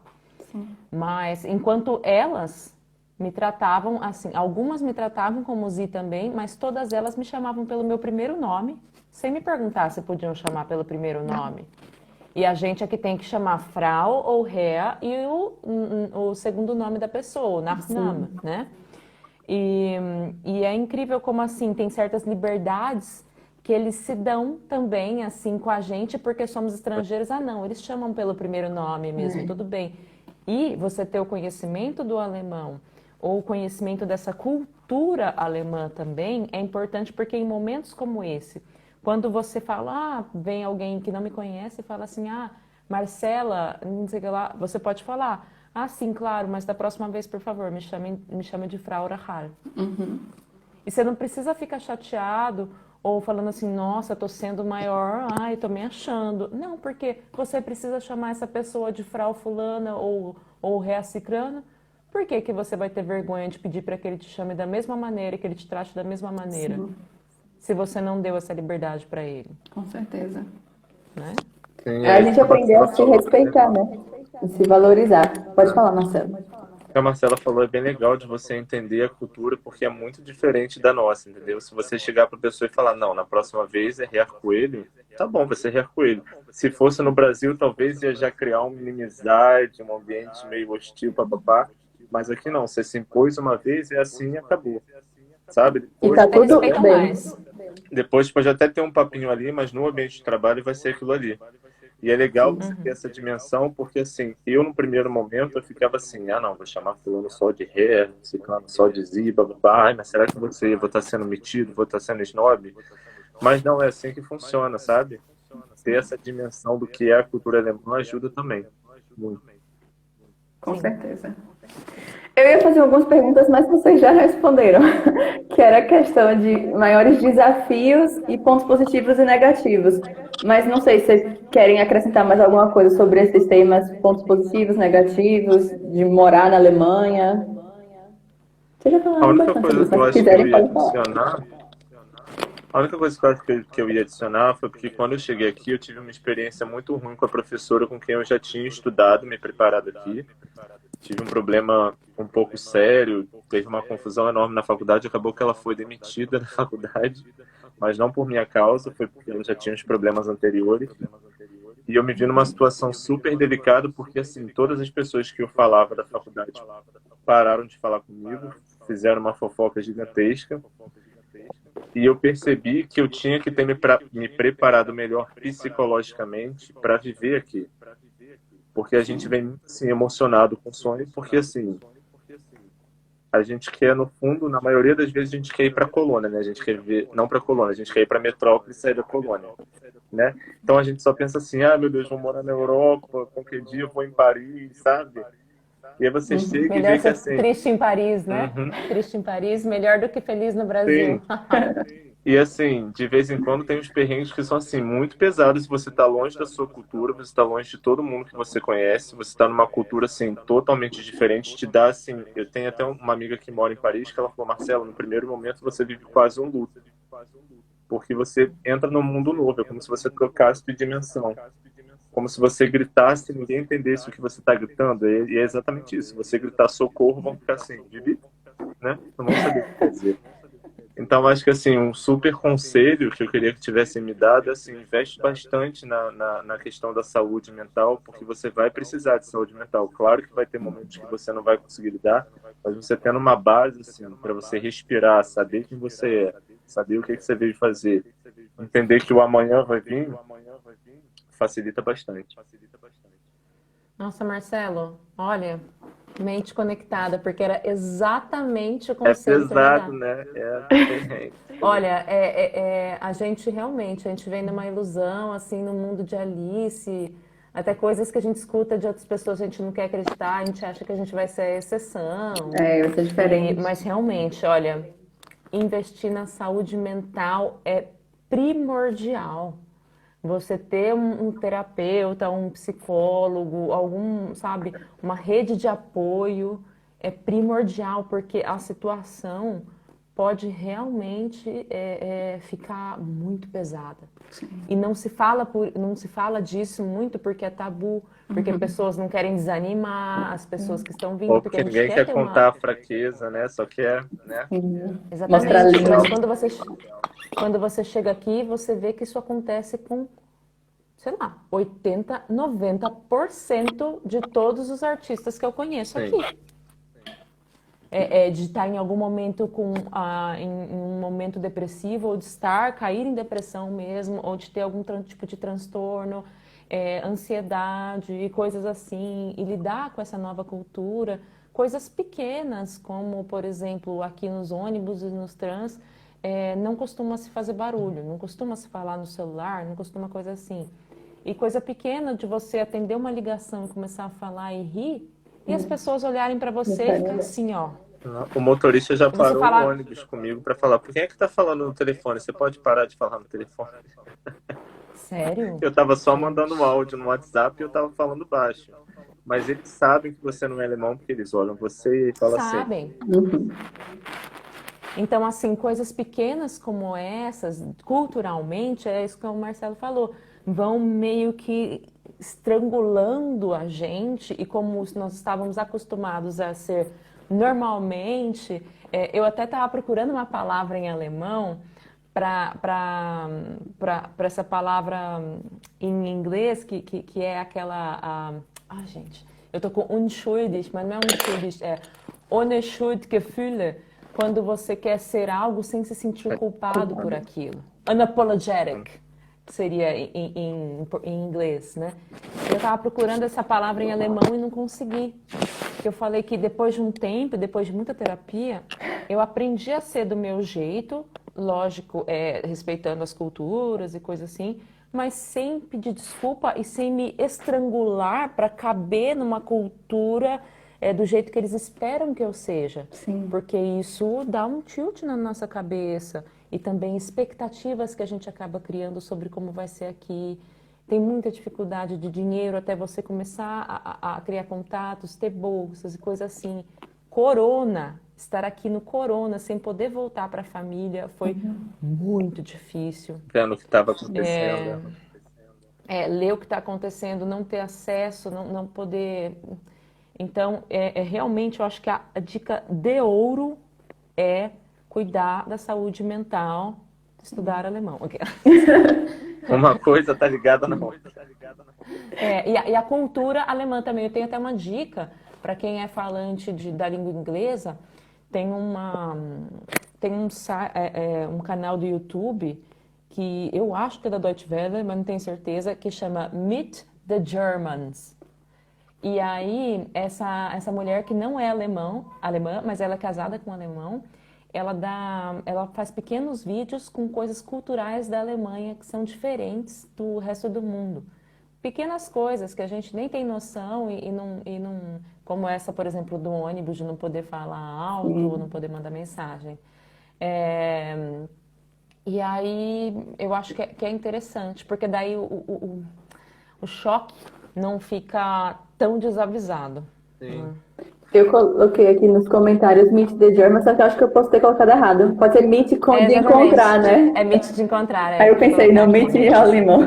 Mas enquanto elas me tratavam assim, algumas me tratavam como Zi também, mas todas elas me chamavam pelo meu primeiro nome, sem me perguntar se podiam chamar pelo primeiro nome. E a gente aqui tem que chamar Frau ou Herr e o segundo nome da pessoa, o Nachname, né? E é incrível como, assim, tem certas liberdades que eles se dão também, assim, com a gente, porque somos estrangeiros. Ah, não, eles chamam pelo primeiro nome mesmo, tudo bem. E você ter o conhecimento do alemão, ou o conhecimento dessa cultura alemã também, é importante porque em momentos como esse, quando você fala, vem alguém que não me conhece e fala assim, Marcela, não sei o que lá, você pode falar, sim, claro, mas da próxima vez, por favor, me chame de Frau Rahal. E você não precisa ficar chateado ou falando assim, nossa, tô sendo maior, tô me achando. Não, porque você precisa chamar essa pessoa de Frau Fulana ou Rea Cicrana. Por que que você vai ter vergonha de pedir para que ele te chame da mesma maneira, que ele te trate da mesma maneira? Se você não deu essa liberdade para ele, Com certeza. né? Sim, A gente aprendeu a se respeitar, né? E se valorizar. Pode falar, Marcelo. O que a Marcela falou é bem legal de você entender a cultura, porque é muito diferente da nossa, entendeu? Se você chegar para a pessoa e falar, não, na próxima vez é Rear Coelho, tá bom, vai ser Rear Coelho. Se fosse no Brasil, talvez ia já criar uma inimizade, um ambiente meio hostil, papapá. Mas aqui não, você se impôs uma vez, é assim e acabou. Sabe? E tá Até tudo respeitam bem. mais. Depois pode até ter um papinho ali, mas no ambiente de trabalho vai ser aquilo ali. E é legal você ter essa dimensão, porque assim, eu no primeiro momento eu ficava assim, não, vou chamar fulano só de ré, ciclano só de ziba, babá, mas será que vou estar sendo metido, vou estar sendo snob? Mas não é assim que funciona, sabe? Ter essa dimensão do que é a cultura alemã ajuda também. Muito. Com certeza. Eu ia fazer algumas perguntas, mas vocês já responderam, que era a questão de maiores desafios e pontos positivos e negativos. Mas não sei se vocês querem acrescentar mais alguma coisa sobre esses temas, pontos positivos, negativos, de morar na Alemanha. Vocês já A falaram única bastante coisa sobre isso, que eu mas se acho que eu quiserem, ia podem falar. adicionar A única coisa que eu acho que eu ia adicionar foi porque quando eu cheguei aqui, eu tive uma experiência muito ruim com a professora com quem eu já tinha estudado, me preparado aqui. Tive um problema um pouco sério, teve uma confusão enorme na faculdade, acabou que ela foi demitida da faculdade, mas não por minha causa, foi porque ela já tinha os problemas anteriores. E eu me vi numa situação super delicada, porque assim, todas as pessoas que eu falava da faculdade pararam de falar comigo, fizeram uma fofoca gigantesca. E eu percebi que eu tinha que ter me preparado melhor psicologicamente para viver aqui. Porque a gente vem assim, emocionado com o sonho, porque assim, a gente quer, no fundo, na maioria das vezes, a gente quer ir para a colônia, né? A gente quer ver, não para a colônia, a gente quer ir para a metrópole e sair da colônia, né? Então a gente só pensa assim, ah, meu Deus, vou morar na Europa, qualquer dia eu vou em Paris, sabe? E aí você chega e Melhor vê que ser assim, triste em Paris, né? uhum, Triste em Paris, melhor do que feliz no Brasil. sim. E assim, de vez em quando tem uns perrengues que são assim muito pesados. Se você está longe da sua cultura, você está longe de todo mundo que você conhece, você está numa cultura assim totalmente diferente, te dá assim. Eu tenho até uma amiga que mora em Paris que ela falou, Marcelo, no primeiro momento você vive quase um luto, porque você entra num mundo novo, é como se você trocasse de dimensão, como se você gritasse e ninguém entendesse o que você está gritando. E é exatamente isso. Se você gritar socorro, vão ficar assim, Vivi, né? Não vão saber o que quer dizer. Então, acho que assim, um super conselho que eu queria que tivessem me dado é assim, investe bastante na questão da saúde mental, porque você vai precisar de saúde mental. Claro que vai ter momentos que você não vai conseguir lidar, mas você tendo uma base assim, para você respirar, saber quem você é, saber o que que você veio fazer, entender que o amanhã vai vir, facilita bastante. Nossa, Marcelo, olha, mente conectada, porque era exatamente o É conselho que eu ia pesado, dar. né? É perrengue. Olha, a gente realmente, a gente vem numa ilusão, assim, no mundo de Alice, até coisas que a gente escuta de outras pessoas, a gente não quer acreditar, a gente acha que a gente vai ser a exceção. É, vai ser diferente. Mas realmente, olha, investir na saúde mental é primordial. Você ter um terapeuta, um psicólogo, algum, sabe, uma rede de apoio é primordial, porque a situação pode realmente ficar muito pesada. E não se fala disso muito porque é tabu, porque pessoas não querem desanimar, as pessoas que estão vindo, Ou porque a porque gente ninguém quer quer ter contar uma. a fraqueza, né? Só quer, né? Mostrar Exatamente, mas língua. quando você chega aqui, você vê que isso acontece com, sei lá, 80, 90% de todos os artistas que eu conheço aqui. Sim. De estar em algum momento em um momento depressivo, ou de cair em depressão mesmo, ou de ter algum tipo de transtorno, ansiedade e coisas assim, e lidar com essa nova cultura, coisas pequenas, como, por exemplo, aqui nos ônibus e nos trans, não costuma se fazer barulho, não costuma se falar no celular, não costuma coisa assim. E coisa pequena de você atender uma ligação e começar a falar e rir, e as pessoas olharem para você e ficar assim, ó. O motorista já E você parou o falar, ônibus comigo para falar, por quem é que tá falando no telefone? Você pode parar de falar no telefone? sério? Eu tava só mandando um Gente, áudio no WhatsApp e eu tava falando baixo. Mas eles sabem que você não é alemão porque eles olham você e falam assim. sabem. Uhum. Então, assim, coisas pequenas como essas, culturalmente, é isso que o Marcelo falou, vão meio que estrangulando a gente, e como nós estávamos acostumados a ser normalmente, eu até estava procurando uma palavra em alemão para essa palavra em inglês, que é aquela. Gente, eu tô com unschuldig, mas não é unschuldig, é ohne Schuldgefühle, quando você quer ser algo sem se sentir culpado por aquilo. Unapologetic, que seria em inglês, né? Eu estava procurando essa palavra em alemão e não consegui. Eu falei que depois de um tempo, depois de muita terapia, eu aprendi a ser do meu jeito, lógico, respeitando as culturas e coisas assim, mas sem pedir desculpa e sem me estrangular para caber numa cultura do jeito que eles esperam que eu seja. Sim. Porque isso dá um tilt na nossa cabeça e também expectativas que a gente acaba criando sobre como vai ser aqui. Tem muita dificuldade de dinheiro até você começar a criar contatos, ter bolsas e coisas assim. Corona estar aqui no corona, sem poder voltar para a família, foi muito difícil. Vendo o que estava acontecendo. Ler o que está acontecendo, não ter acesso, não poder... Então, realmente, eu acho que a dica de ouro é cuidar da saúde mental, estudar alemão. Uma coisa tá ligada na outra. E a cultura alemã também. Eu tenho até uma dica para quem é falante da língua inglesa. Tem um canal do YouTube que eu acho que é da Deutsche Welle, mas não tenho certeza, que chama Meet the Germans. E aí, essa mulher que não é alemã, mas ela é casada com um alemão, ela faz pequenos vídeos com coisas culturais da Alemanha que são diferentes do resto do mundo. Pequenas coisas que a gente nem tem noção e não, como essa, por exemplo, do ônibus, de não poder falar alto, ou não poder mandar mensagem. E aí, eu acho que é interessante, porque daí o choque não fica tão desavisado. Sim. Eu coloquei aqui nos comentários Meet the German, só que eu acho que eu posso ter colocado errado. Pode ser Meet de encontrar, né? É Meet de encontrar. Aí eu pensei, não, Meet em alemão.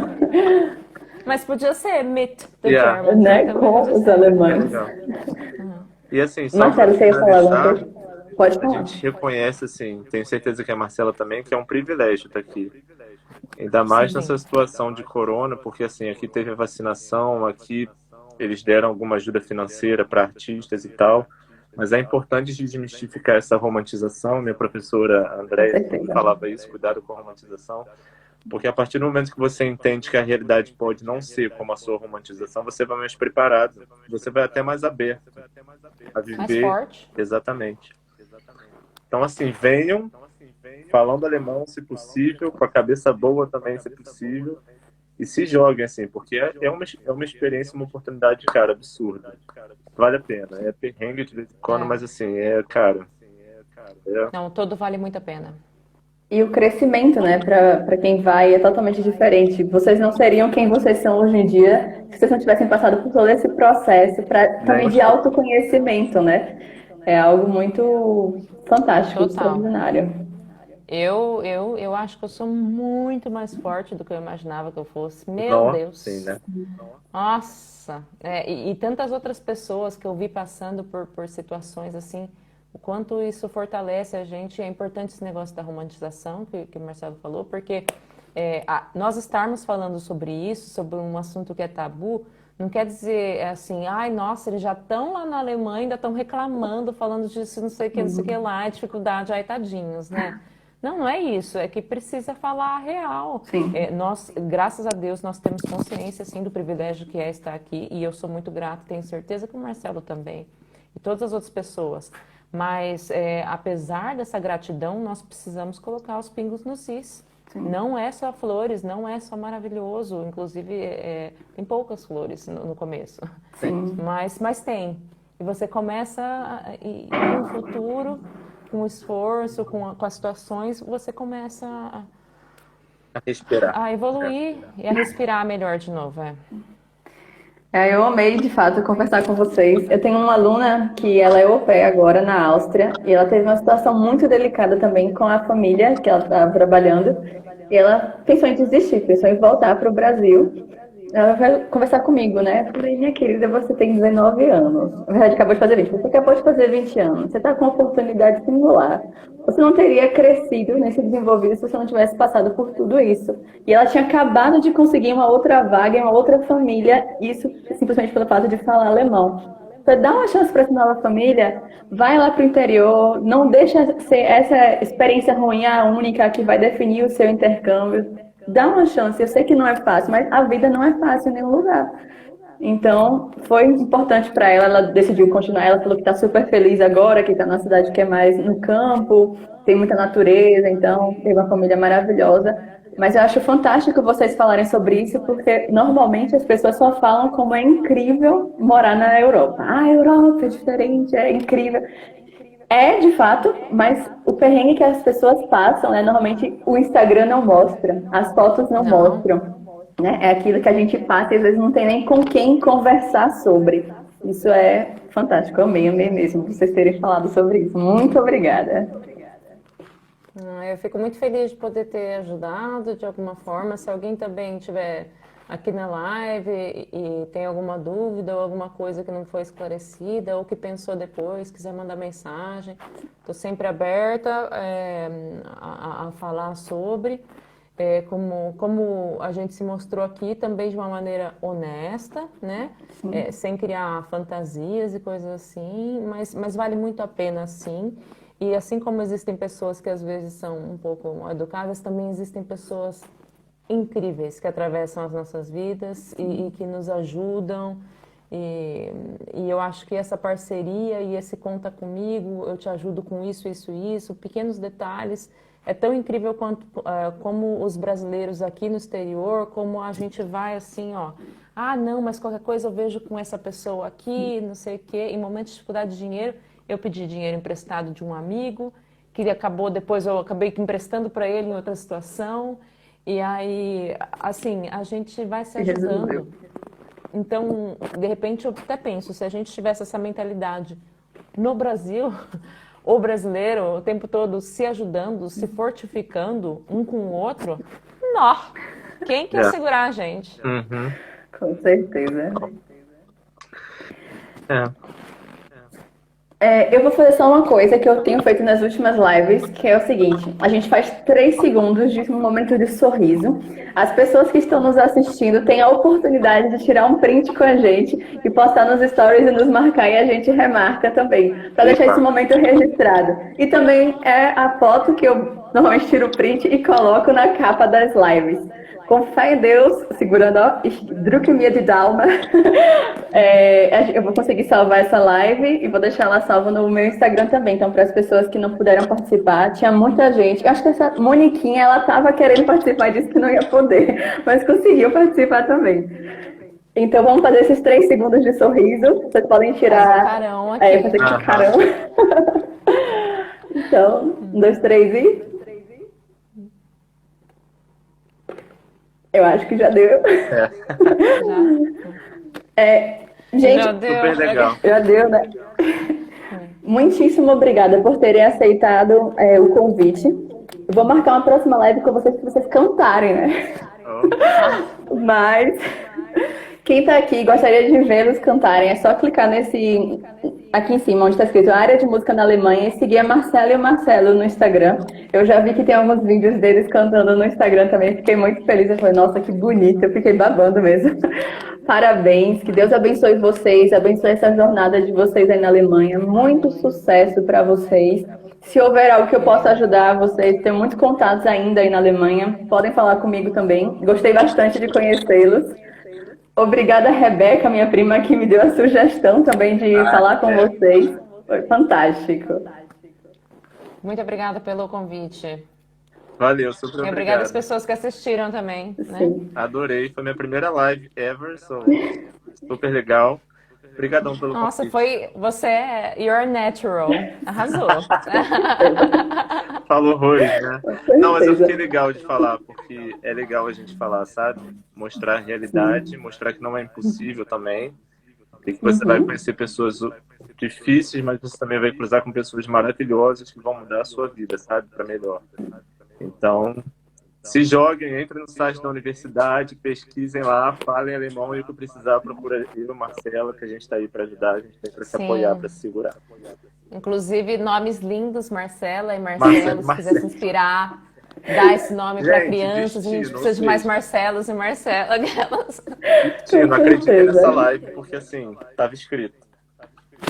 Mas podia ser Meet the Yeah. German. Né? Com os alemães. Legal. E assim, só Marcelo, para você ia falar alguma finalizar, coisa? Pode a falar. gente reconhece, assim, tenho certeza que a Marcela também, que é um privilégio estar aqui. Ainda mais Sim. nessa situação de corona, porque assim, aqui teve a vacinação, aqui eles deram alguma ajuda financeira para artistas e tal, mas é importante desmistificar essa romantização. Minha professora Andréia sempre falava isso, cuidado com a romantização, porque a partir do momento que você entende que a realidade pode não ser como a sua romantização, você vai mais preparado, você vai até mais aberto a viver. Mais forte. Exatamente. Então, assim, venham falando alemão, se possível, com a cabeça boa também, se possível, e se joguem, assim, porque é uma experiência, uma oportunidade, cara, absurda. Vale a pena. É perrengue de vez em quando, mas assim, cara. Não, todo vale muito a pena. E o crescimento, né, para quem vai é totalmente diferente. Vocês não seriam quem vocês são hoje em dia se vocês não tivessem passado por todo esse processo também de autoconhecimento, né? É algo muito fantástico, Total. extraordinário. Eu acho que eu sou muito mais forte do que eu imaginava que eu fosse. Meu Nossa, Deus. sim, né? Nossa. E tantas outras pessoas que eu vi passando por situações assim, o quanto isso fortalece a gente. É importante esse negócio da romantização que o Marcelo falou, porque nós estarmos falando sobre isso, sobre um assunto que é tabu, não quer dizer assim, ai, nossa, eles já estão lá na Alemanha, ainda estão reclamando, falando disso, não sei o que lá, dificuldade, ai, tadinhos, né? Não é isso, é que precisa falar a real. Sim. Nós, graças a Deus, nós temos consciência, assim, do privilégio que é estar aqui, e eu sou muito grata, tenho certeza que o Marcelo também, e todas as outras pessoas. Mas, apesar dessa gratidão, nós precisamos colocar os pingos nos is. Sim. Não é só flores, não é só maravilhoso, inclusive tem poucas flores no começo. Sim. Mas tem. E você começa, e no futuro, com o esforço, com as situações, você começa A respirar. a evoluir e a respirar melhor de novo. Eu amei, de fato, conversar com vocês. Eu tenho uma aluna que ela é au pair agora na Áustria e ela teve uma situação muito delicada também com a família que ela estava trabalhando e ela pensou em desistir, pensou em voltar para o Brasil. Ela vai conversar comigo, né? Eu falei, minha querida, você tem 19 anos. Na verdade, acabou de fazer 20. Você acabou de fazer 20 anos. Você está com uma oportunidade singular. Você não teria crescido nem se desenvolvido se você não tivesse passado por tudo isso. E ela tinha acabado de conseguir uma outra vaga em uma outra família, isso simplesmente pelo fato de falar alemão. Você dá uma chance para essa nova família, vai lá para o interior, não deixa ser essa experiência ruim a única que vai definir o seu intercâmbio. Dá uma chance, eu sei que não é fácil, mas a vida não é fácil em nenhum lugar. Então, foi importante para ela, ela decidiu continuar, ela falou que está super feliz agora, que está numa cidade que é mais no campo, tem muita natureza, então tem uma família maravilhosa. Mas eu acho fantástico vocês falarem sobre isso, porque normalmente as pessoas só falam como é incrível morar na Europa. Ah, a Europa é diferente, é incrível. É, de fato, mas o perrengue que as pessoas passam, né? Normalmente o Instagram não mostra, as fotos não mostram, né? É aquilo que a gente passa e às vezes não tem nem com quem conversar sobre. Isso é fantástico. Amei, amei mesmo vocês terem falado sobre isso. Muito obrigada. Eu fico muito feliz de poder ter ajudado de alguma forma. Se alguém também tiver aqui na live e tem alguma dúvida ou alguma coisa que não foi esclarecida ou que pensou depois, quiser mandar mensagem, estou sempre aberta a falar sobre. Como a gente se mostrou aqui, também de uma maneira honesta, né? Sem criar fantasias e coisas assim, mas vale muito a pena, sim. E assim como existem pessoas que às vezes são um pouco mal educadas, também existem pessoas incríveis que atravessam as nossas vidas e que nos ajudam. E eu acho que essa parceria e esse conta comigo, eu te ajudo com isso, isso, isso, pequenos detalhes, é tão incrível quanto como os brasileiros aqui no exterior, como a gente vai assim, ó, ah, não, mas qualquer coisa eu vejo com essa pessoa aqui, não sei o quê, em momentos de dificuldade de dinheiro, eu pedi dinheiro emprestado de um amigo, que acabou, depois eu acabei emprestando para ele em outra situação, e aí, assim, a gente vai se ajudando. Então, de repente, eu até penso, se a gente tivesse essa mentalidade no Brasil, o brasileiro o tempo todo se ajudando, se fortificando um com o outro, nó, quem quer segurar a gente? Uhum. Com certeza. Eu vou fazer só uma coisa que eu tenho feito nas últimas lives, que é o seguinte: a gente faz 3 segundos de um momento de sorriso. As pessoas que estão nos assistindo têm a oportunidade de tirar um print com a gente e postar nos stories e nos marcar, e a gente remarca também, para deixar esse momento registrado. E também é a foto que eu normalmente tiro o print e coloco na capa das lives. Com fé em Deus, segurando, ó, Drukmia de Dalma, eu vou conseguir salvar essa live e vou deixar ela salva no meu Instagram também. Então, para as pessoas que não puderam participar, tinha muita gente. Eu acho que essa Moniquinha, ela estava querendo participar e disse que não ia poder, mas conseguiu participar também. Então, vamos fazer esses 3 segundos de sorriso. Vocês podem tirar... Carão aqui. Fazer aqui carão. Então, 1, 2, 3 e... Eu acho que já deu. Gente, Já deu. Super legal. já deu, né? Muitíssimo obrigada por terem aceitado o convite. Eu vou marcar uma próxima live com vocês para vocês cantarem, né? Mas quem tá aqui e gostaria de vê-los cantarem, é só clicar nesse aqui em cima, onde está escrito Área de Música na Alemanha, e seguir a Marcela e o Marcelo no Instagram. Eu já vi que tem alguns vídeos deles cantando no Instagram também, fiquei muito feliz. Eu falei, nossa, que bonito, eu fiquei babando mesmo. Parabéns, que Deus abençoe vocês, abençoe essa jornada de vocês aí na Alemanha. Muito sucesso para vocês. Se houver algo que eu possa ajudar vocês, tenho muitos contatos ainda aí na Alemanha, podem falar comigo também. Gostei bastante de conhecê-los. Obrigada, Rebeca, minha prima, que me deu a sugestão também de falar com vocês. Foi fantástico. Muito obrigada pelo convite. Valeu, super E obrigada obrigado. às pessoas que assistiram também, né? Sim. Adorei, foi minha primeira live ever, super legal. Obrigadão pelo Nossa, convite. você é you're natural. Arrasou. Falou horrores, né? Com Não, mas eu certeza. fiquei legal de falar, porque é legal a gente falar, sabe? Mostrar a realidade, mostrar que não é impossível também. E que você vai conhecer pessoas difíceis, mas você também vai cruzar com pessoas maravilhosas que vão mudar a sua vida, sabe? Para melhor. Então, se joguem, entrem no site da universidade, pesquisem lá, falem alemão, e o que precisar, procura eu, Marcela, que a gente está aí para ajudar, a gente tem para se Sim. apoiar, para se segurar. Inclusive, nomes lindos, Marcela e Marcelo, se quiser se inspirar, dar esse nome para Gente, crianças. A gente destino, precisa de mais sim. Marcelos e Marcela. Aquelas. Eu não acreditei certeza. nessa live, porque assim, estava escrito.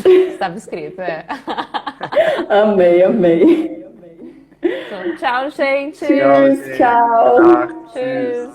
Estava escrito, é. Amei, amei. Então, tchau, gente. Tchau, gente. Tchau. Tá, Tschüss.